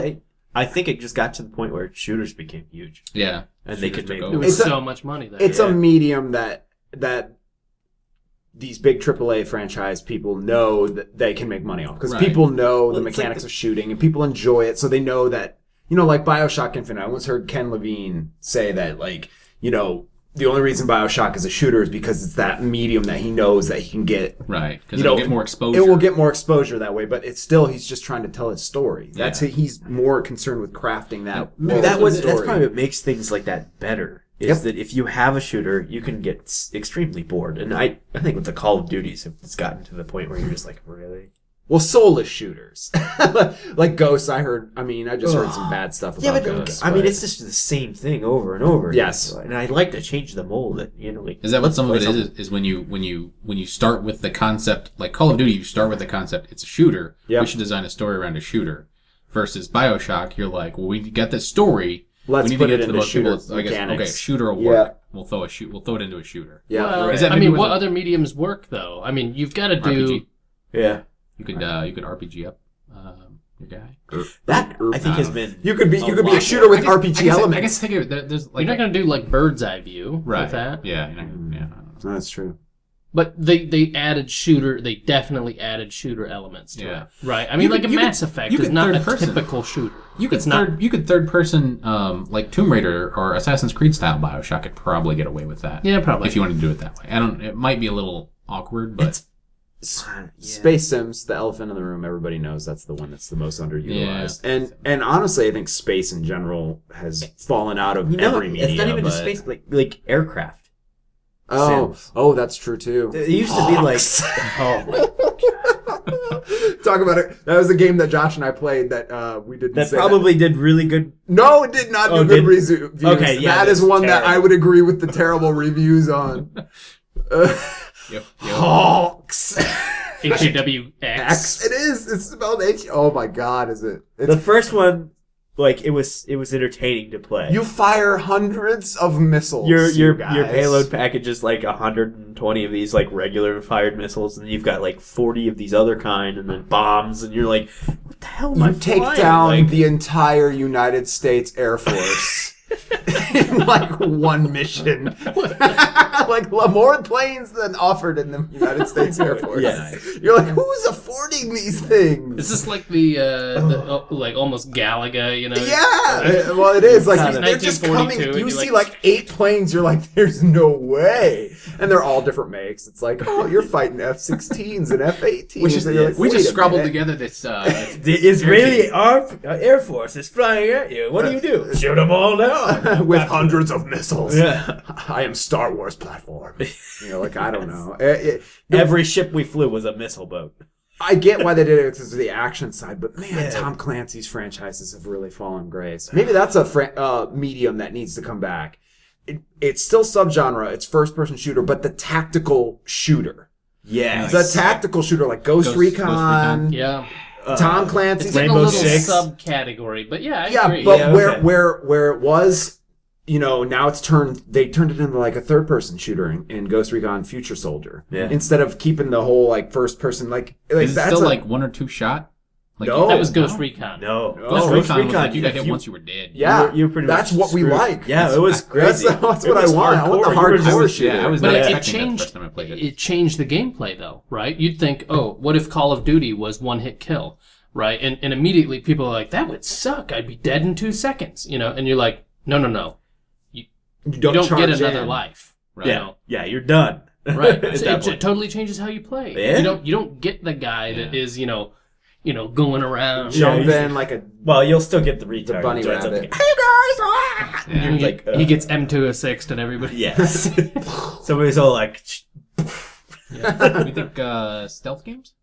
I think it just got to the point where shooters became huge,
Yeah.
and they could
Shooters
make.
took
There
over.
was
It's a-
so much money there.
It's a medium that these big AAA franchise people know that they can make money off because
Right.
people know the
Well, it's like
mechanics of shooting and people enjoy it, so they know that like BioShock Infinite. I once heard Ken Levine say that the only reason BioShock is a shooter is because it's that medium that he knows that he can get.
Right, because
You
it'll
know,
get more exposure.
It will get more exposure that way, but it's still he's just trying to tell his story. That's
Yeah.
it. He's more concerned with crafting that.
Maybe
world
that's
story.
probably what makes things like that better. Is
Yep.
that if you have a shooter, you can get extremely bored. And I think with the Call of Duties, it's gotten to the point where you're just like, really?
Well, soulless shooters, like Ghosts. I just heard some bad stuff about
Yeah, but
Ghosts.
I mean,
but-
it's just the same thing over and over. again.
Yes.
And I'd like to change the mold. That like
Is that what some of it
play
is? Is when you start with the concept, like Call of Duty, you start with the concept. It's a shooter.
Yep.
We should design a story around a shooter. Versus BioShock, you're like, well, we got this story.
Let's
we need
put
to
it
get to the
into
most people.
shooter
I guess,
mechanics.
okay, shooter will
Yeah.
work. We'll throw it into a shooter.
yeah.
Well,
right.
Is that
I
maybe
mean,
with
what
a-
other mediums work though? I mean, you've got to do.
RPG.
Yeah.
You could RPG up your guy.
That I think has been.
You could be
a
a
lot
shooter with
I
RPG
guess
elements.
I guess think of it. There's like
You're not going to do like bird's eye view
right.
with that.
Yeah. You're not gonna- yeah. I don't know.
That's true.
But they added shooter. They definitely added shooter elements to
Yeah.
it, right? I mean, like
could-
a
you
Mass
could-
Effect
you
is
could
not a
third person.
typical shooter.
You could
It's not.
you could third person like Tomb Raider or Assassin's Creed style BioShock could probably get away with that.
Yeah, probably.
If you want to do it that way. It might be a little awkward, but
Space Sims, the elephant in the room, everybody knows that's the one that's the most underutilized. And honestly, I think space in general has fallen out of every media.
it's not even
but-
just space, like aircraft.
Oh, that's true too.
It used to be like,
Talk about it. That was a game that Josh and I played that we didn't
that
say
probably did really good.
No, it did not do
Oh,
good
did-
reviews.
Okay, yeah,
that is
that's
one that
terrible.
I would agree with the terrible reviews on.
yep.
Hawks.
HAWX.
X. It is. It's spelled H. Oh my God, is it?
The first one, like it was entertaining to play.
You fire hundreds of missiles.
your
guys.
payload package is like 120 of these like regular fired missiles, and you've got like 40 of these other kind, and then bombs, and you're like, what the hell am I
You take
flying?
down
Like,
the entire United States Air Force in like one mission. Like more planes than offered in the United States Air Force.
Yes.
You're like, who's affording these things?
Is this like the like almost Galaga? You know?
Yeah, well, it is like
Kinda.
they're just coming.
1942,
You
and
see
you're
like 8 planes. You're like, there's no way, and they're all different makes. It's like, oh, you're fighting F-16s and F-18s. And you're like,
we
wait
just
a
scrabbled
minute.
together this.
the Israeli Air Force is flying at you. What do? Shoot them all down.
with hundreds of missiles.
Yeah.
I am Star Wars platform. You know, like I don't know.
Every ship we flew was a missile boat.
I get why they did it because of the action side, but man,
Yeah.
Tom Clancy's franchises have really fallen grace. Maybe that's a medium that needs to come back. It's still subgenre. It's first-person shooter, but the tactical shooter,
Yeah.
the tactical shooter like Ghost Recon,
Recon.
Yeah.
Tom Clancy's
It's like a
Rainbow
little
Six.
subcategory, but yeah, I
Yeah,
agree.
but
Yeah, okay.
where it was, you know, now it's they turned it into like a third person shooter in Ghost Recon Future Soldier.
Yeah.
Instead of keeping the whole like first person like
Is it
that's
still
a-
like 1 or 2 shot? Like,
No.
that was Ghost
No?
Recon.
No.
Ghost
Oh,
Recon was like you got
if
hit
you-
once you were dead.
yeah,
you were pretty
that's
much
what we
screwed.
like.
Yeah, it was crazy.
That's what
It
I
was
want. I want the
hardcore. You were
hardcore
just-
shooter.
I was
But
not
it
expecting that the
changed.
first time I played it.
It changed the gameplay, though, right? You'd think, oh, what if Call of Duty was one hit kill, right? And immediately people are like, that would suck. I'd be dead in 2 seconds, you know. And you're like, no,
You
you don't get
charge
another
in.
life,
Right.
you
Yeah.
know?
Yeah, you're done.
Right.
At
So
that
it
point.
totally changes how you play.
Yeah.
You don't get the guy that is, you know, going around.
Yeah,
Jump
you-
in like a
Well, you'll still get the retard.
bunny
who joins up
rabbit.
to go, hey guys! Ah!
Yeah.
You're
He,
like,
he gets M206 and everybody.
yes. Somebody's all like,
Yeah. We think stealth games?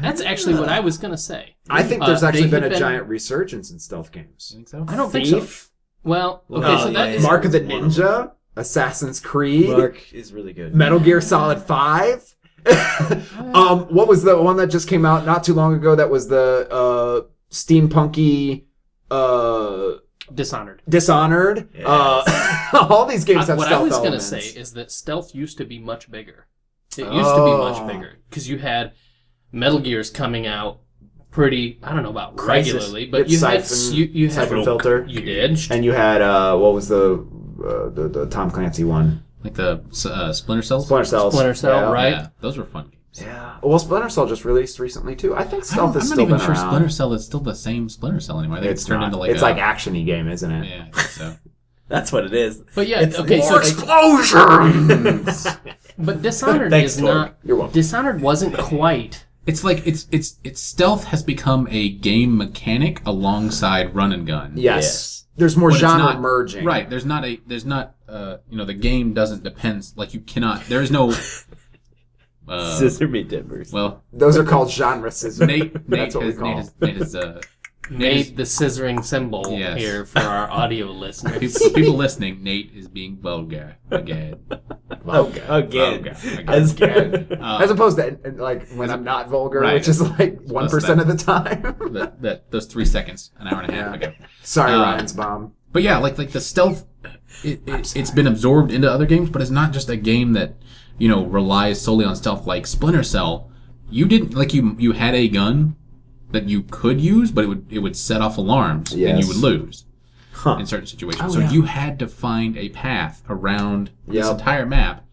That's actually what I was gonna say.
I think there's actually
they
been
have
a giant resurgence in stealth games.
You think so?
I don't think so.
Thief?
Well, okay,
Oh,
so that
yeah,
is
Mark of the Ninja, Assassin's Creed,
Mark is really good.
Metal Gear Solid 5. What was the one that just came out not too long ago that was the steampunky
Dishonored.
Dishonored?
Yes.
All these games have
What
stealth
I was
elements.
gonna say is that stealth used to be much bigger. It used to be much bigger because you had Metal Gears coming out pretty. I don't know about
Crisis.
regularly, but
It's
you had
Siphon-
you had
Siphon Filter.
you did.
And you had what was the Tom Clancy one?
Like the Splinter Cells?
Splinter Cell.
Splinter Cell,
Yeah.
right?
Yeah, those were fun games.
Yeah.
Well, Splinter Cell just released recently too. I think stealth has
I'm
still
not even
been
sure
around.
Splinter Cell is still the same Splinter Cell anymore. I think it's turned
not.
into like
it's
a,
like actiony game, isn't it?
Yeah, I think so.
That's what it is.
But yeah,
It's
okay.
more
So
Explosions!
but Dishonored
Thanks,
is
Torg.
not.
You're welcome.
Dishonored wasn't quite.
It's like it's stealth has become a game mechanic alongside run and gun.
Yes. There's more
But it's
genre
not-
merging.
Right. There's not the game doesn't depend, like you cannot, there is no,
Scissor me timbers.
well,
Those are called genre scissors.
Nate
That's what we
has,
call
Nate has
Made the scissoring symbol
Yes.
here for our audio listeners.
for people listening, Nate is being vulgar again.
Again.
Again.
As opposed to like when I'm not vulgar,
Right.
which is like 1% of the time.
Those 3 seconds, an hour and a half ago.
Sorry,
Um,
Ryan's bomb.
But yeah, like the stealth, it's been absorbed into other games, but it's not just a game that relies solely on stealth. Like Splinter Cell, you didn't like you had a gun that you could use, but it would set off alarms and
Yes.
you would lose
Huh.
in certain situations.
Oh,
so
yeah.
you had to find a path around this
Yep.
entire map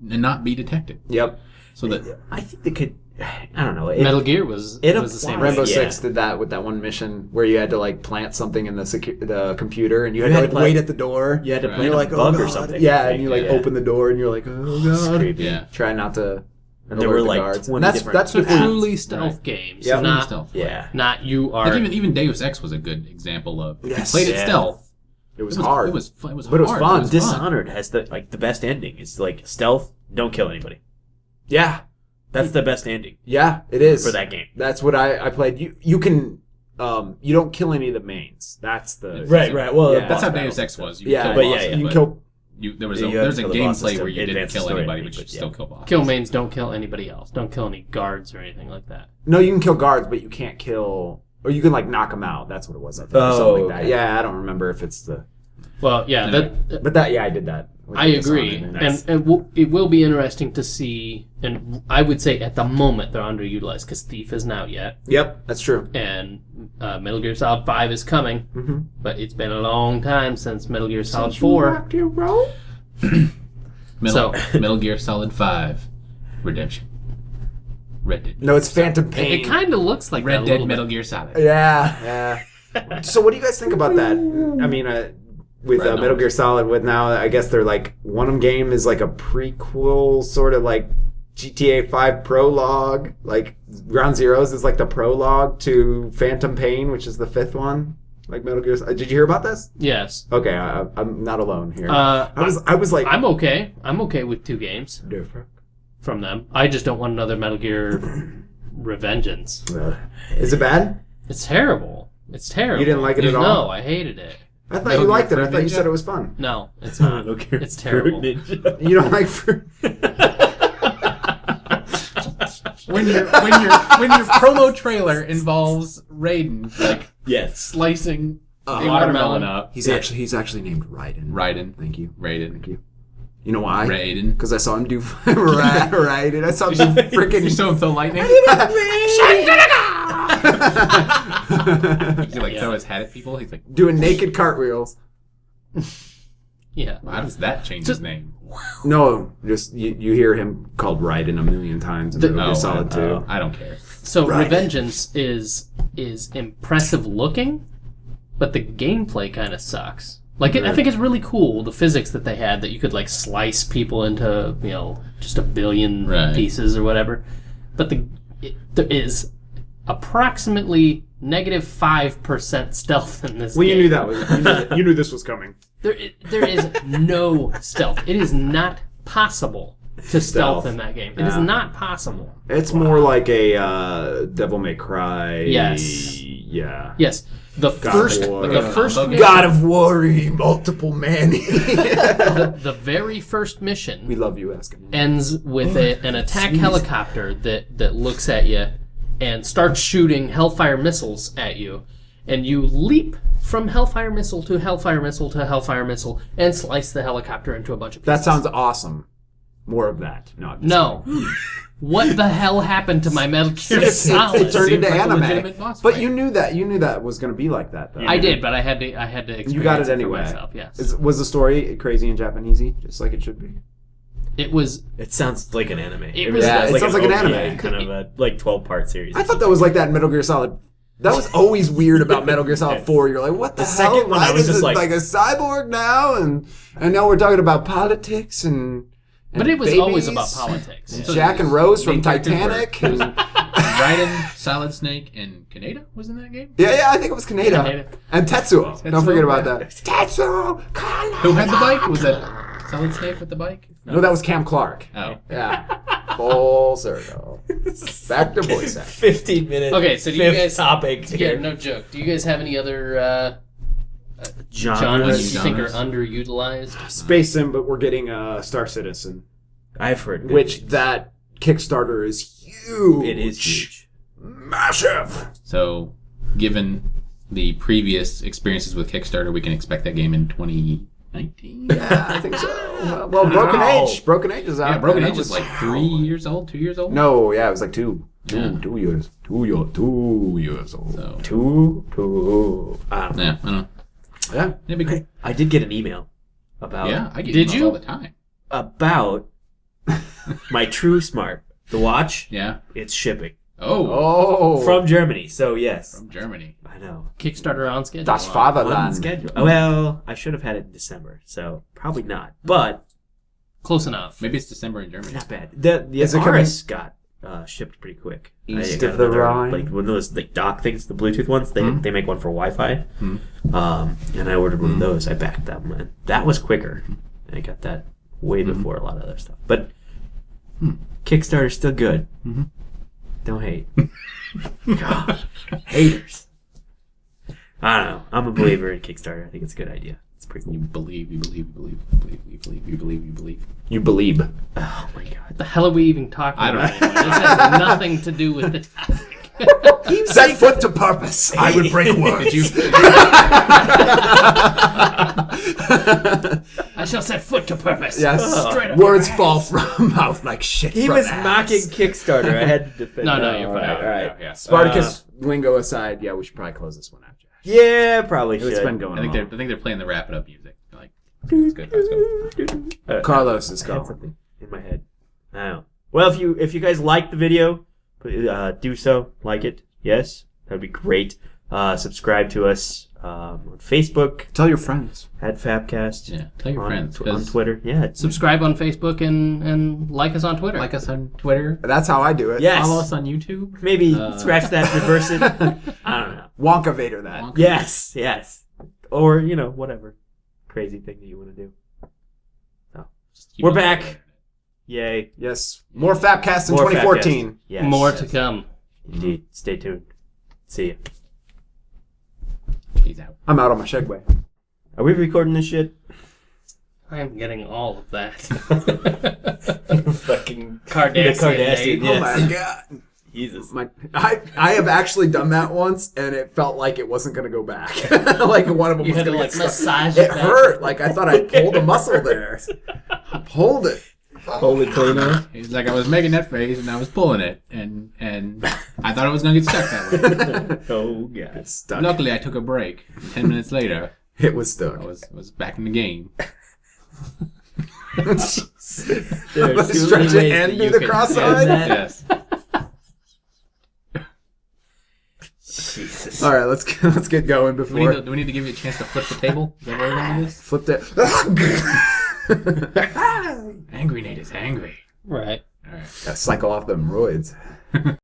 and not be detected.
Yep.
So that
I think they could. I don't know.
Metal Gear was
it
the same.
applies.
Rainbow
Yeah.
Six did that with that one mission where you had to like plant something in the computer and you had
You
to
had
like
to
wait at the door.
You had to
Right.
play
You're
like
like,
a bug
oh,
or
God.
something.
Yeah,
I think.
and you like
Yeah.
open the door and you're like, oh
It's
god.
creepy.
yeah,
Try not to.
And there
alert
were
the
like
guards.
20
And that's
different
that's
So
what adds.
truly stealth
Right.
games,
Yep.
not
stealth.
Yeah.
not you are.
Like even Deus Ex was a good example of if
Yes.
you played it
Yeah.
stealth.
It was hard.
It was fun. It was
But it was
hard.
fun.
It was
Dishonored has the best ending. It's like stealth, don't kill anybody.
Yeah,
That's the best ending
yeah, it is
for that game.
That's what I played. You can you don't kill any of the mains. That's the
Right,
Well,
Yeah.
That's how
boss
Deus
battle.
Ex was. You
yeah,
could
but
kill
yeah,
bosses,
you
but
can kill.
there was
You
a
have
there's
to
a
kill the bosses
gameplay
to
where you didn't
advance the
kill
story,
anybody,
I
but
think,
you
but
still
yeah.
kill bosses.
Kill mains, don't kill anybody else. Don't kill any guards or anything like that.
No, you can kill guards, but you can't kill. Or you can like knock them out. That's what it was. I think, or
Oh,
something like that.
okay.
Yeah, I don't remember if it's the.
Well, yeah,
Anyway.
But that I did that. with
I
the
agree,
Dishonored.
and it will be interesting to see. And I would say at the moment they're underutilized because Thief isn't out yet,
Yep, that's true.
and Metal Gear Solid 5 is coming.
Mm-hmm.
But it's been a long time since Metal Gear Solid 4.
Metal Gear Solid 5 Redemption. Red Dead.
No, it's Phantom Pain.
It kind of looks like that
Red
a
Dead
little
Metal
bit.
Gear Solid.
Yeah. So what do you guys think about that? I mean, with
Right,
Metal Gear Solid, with now I guess they're like one of them game is like a prequel, sort of like GTA 5 prologue. Like Ground Zeroes is like the prologue to Phantom Pain, which is the fifth one. Like Metal Gear. Did you hear about this?
Yes.
Okay, I'm not alone here.
Uh,
I was like,
I'm okay. I'm okay with 2 games from them. I just don't want another Metal Gear Revengeance.
Is it bad?
It's terrible. It's terrible.
You didn't like it at all?
No, I hated it.
I thought
Metal
you liked it.
Gear
I thought you
Ninja?
said it was fun.
No, it's not. It's terrible.
You don't like fruit?
When your promo trailer involves Raiden like
Yes.
slicing a
Watermelon.
watermelon up.
He's actually named Raiden.
Raiden.
Thank you.
Raiden.
Thank you. You know why?
Raiden.
Because I saw him do Raiden. I saw him do freaking.
You saw him throw lightning? He like
Yeah.
throw his hat at people. He's like,
doing naked cartwheels.
Yeah.
how does that change his name?
No, just you hear him called Raiden a million times in Metal Gear Solid 2.
I don't care.
So
Right.
Revengeance is impressive looking, but the gameplay kind of sucks. Like I think it's really cool the physics that they had that you could like slice people into just a billion
Right.
pieces or whatever, but there is approximately -5% stealth in this.
Well, you
game.
knew that was. You knew this was coming.
There is no stealth. It is not possible to stealth in that game. It is
Yeah.
not possible.
It's more like a Devil May Cry.
Yes.
Yeah.
Yes, the first
of War.
the first
God
mission,
God of War, multiple man.
the very first mission
We love you, Askin.
ends with an attack helicopter that looks at you and starts shooting Hellfire missiles at you, and you leap from Hellfire missile to Hellfire missile to Hellfire missile and slice the helicopter into a bunch of pieces.
That sounds awesome. More of that. No. I'm just
No. What the hell happened to my Metal Gear
It
Solid?
turned
Seemed
into
like a
anime.
legitimate boss
But
fight.
you knew that was going to be like that, though.
I did, but I had to experience
You got it
for
anyway.
myself, yes.
Was the story crazy and Japanesey, just like it should be?
It was
It sounds like an anime.
It was-
Yeah, it sounds like an
OVA,
anime.
kind of a 12-part series.
I thought that was like that in Metal Gear Solid That was always weird about Metal Gear Solid 4. You're like, what the,
The
hell?
second one, I
Why
was
is
just
it
like-
a cyborg now, and now we're talking about politics and
But it was
babies,
always about politics.
and
So
Jack and Rose from
main characters were-
Titanic. and-
Raiden, Solid Snake, and Kaneda was in that game.
yeah, I think it was Kaneda.
Kaneda.
And Tetsuo. Don't
Tetsuo,
forget about
yeah.
that. Tetsuo! Kaneda!
Who had the bike? Was that Solid Snake with the bike?
No, that was Cam Clark.
Oh.
Yeah. Full circle. Back to voice acting.
15 minutes.
Okay, so do you
fifth
guys-
topic?
Yeah, no joke. Do you guys have any other
Genres.
genres you think are
Genres.
underutilized?
Space Sim, but we're getting Star Citizen,
I've heard. good
which
things.
that Kickstarter is huge.
It is huge.
Massive.
So, given the previous experiences with Kickstarter, we can expect that game in 2019.
Yeah, I think so. Well, Broken
Wow.
Age. Broken Age is out.
Yeah, Broken
and
Age
that
is
was-
like 3 years old, 2 years old.
No, yeah, it was like 2
Yeah.
2 years. 2 years old.
So,
Two. I don't know.
yeah, I don't know.
Yeah.
It'd be cool.
I did get an email about
Yeah, I get
Did
emails
you?
all the time.
about my True Smart, the watch.
Yeah.
It's shipping
Oh,
Oh.
from Germany. So yes,
from Germany.
I know.
Kickstarter on schedule?
Das
On
Vaterland.
schedule. Well, I should have had it in December, so probably not. But
Close enough.
Maybe it's December in Germany.
not bad. The
Is it coming-
Aris got shipped pretty quick.
East
got
of the
another,
Rhine?
like one of those like dock things, the Bluetooth ones. They make one for Wi-Fi, and I ordered one of those. I backed them, and that was quicker. I got that way before a lot of other stuff. But Kickstarter's still good. Don't hate. God, haters. I don't know. I'm a believer in Kickstarter. I think it's a good idea. It's pretty cool.
You believe.
You believe. Oh my god.
What the hell are we even talking
I don't
about anymore? This has nothing to do with the topic.
Set foot to purpose. I would break words.
Did you?
I shall set foot to purpose.
Yes.
Straight up.
Words fall from mouth like shit.
He
from
was
ass.
mocking Kickstarter. I had to defend.
No,
that.
you're fine.
All right.
Yeah.
Spartacus lingo aside, yeah, we should probably close this one out, Josh.
Yeah, probably should.
It's been going
I think
on.
they're playing the wrap it up music. They're like, that's good. Let's go.
Carlos is
I had
going.
something in my head. I don't know. Well, if you guys like the video, do so. Like it. Yes, that'd be great. Subscribe to us on Facebook
Tell your friends.
at Fabcast.
Yeah, tell your
on,
friends.
on
'cause
Twitter. Yeah.
Subscribe on Facebook and like us on Twitter.
Like us on Twitter.
That's how I do it.
Yes.
Follow us on YouTube.
Maybe scratch that, reverse it. I don't know.
Wonka Vader that.
Wonka.
Yes. Or whatever crazy thing that you want to do.
Just keep
We're
on
back.
Twitter.
Yay.
Yes. More Fapcast in
More
2014.
Fabcast. Yes.
More to come.
Indeed. Stay tuned. See you.
He's out.
I'm out on my Segway.
Are we recording this shit?
I am getting all of that.
Fucking
Kardashian.
Kardashian,
Nate.
yeah.
Oh my god.
Jesus.
I have actually done that once, and it felt like it wasn't going to go back. Like one of them
You
was
had to
going
like
get stuck.
massage
It
back.
hurt. Like I thought I pulled a muscle there. I pulled it.
Hold it clean off.
He's like, I was making that face and I was pulling it, and I thought it was gonna get stuck that way.
Oh, God.
Stuck.
Luckily, I took a break. 10 minutes later,
It was stuck.
I was back in the game.
There's too
Stretch
many
it
ways
and
that
do
you
the
can
cross-eyed?
end that.
Yes.
Jesus.
All right, let's get going
Do
before
we need to give you a chance to flip the table? Is that what we're going to do this?
flip that.
Angry Nate is angry.
Right.
All right.
Gotta cycle off them roids.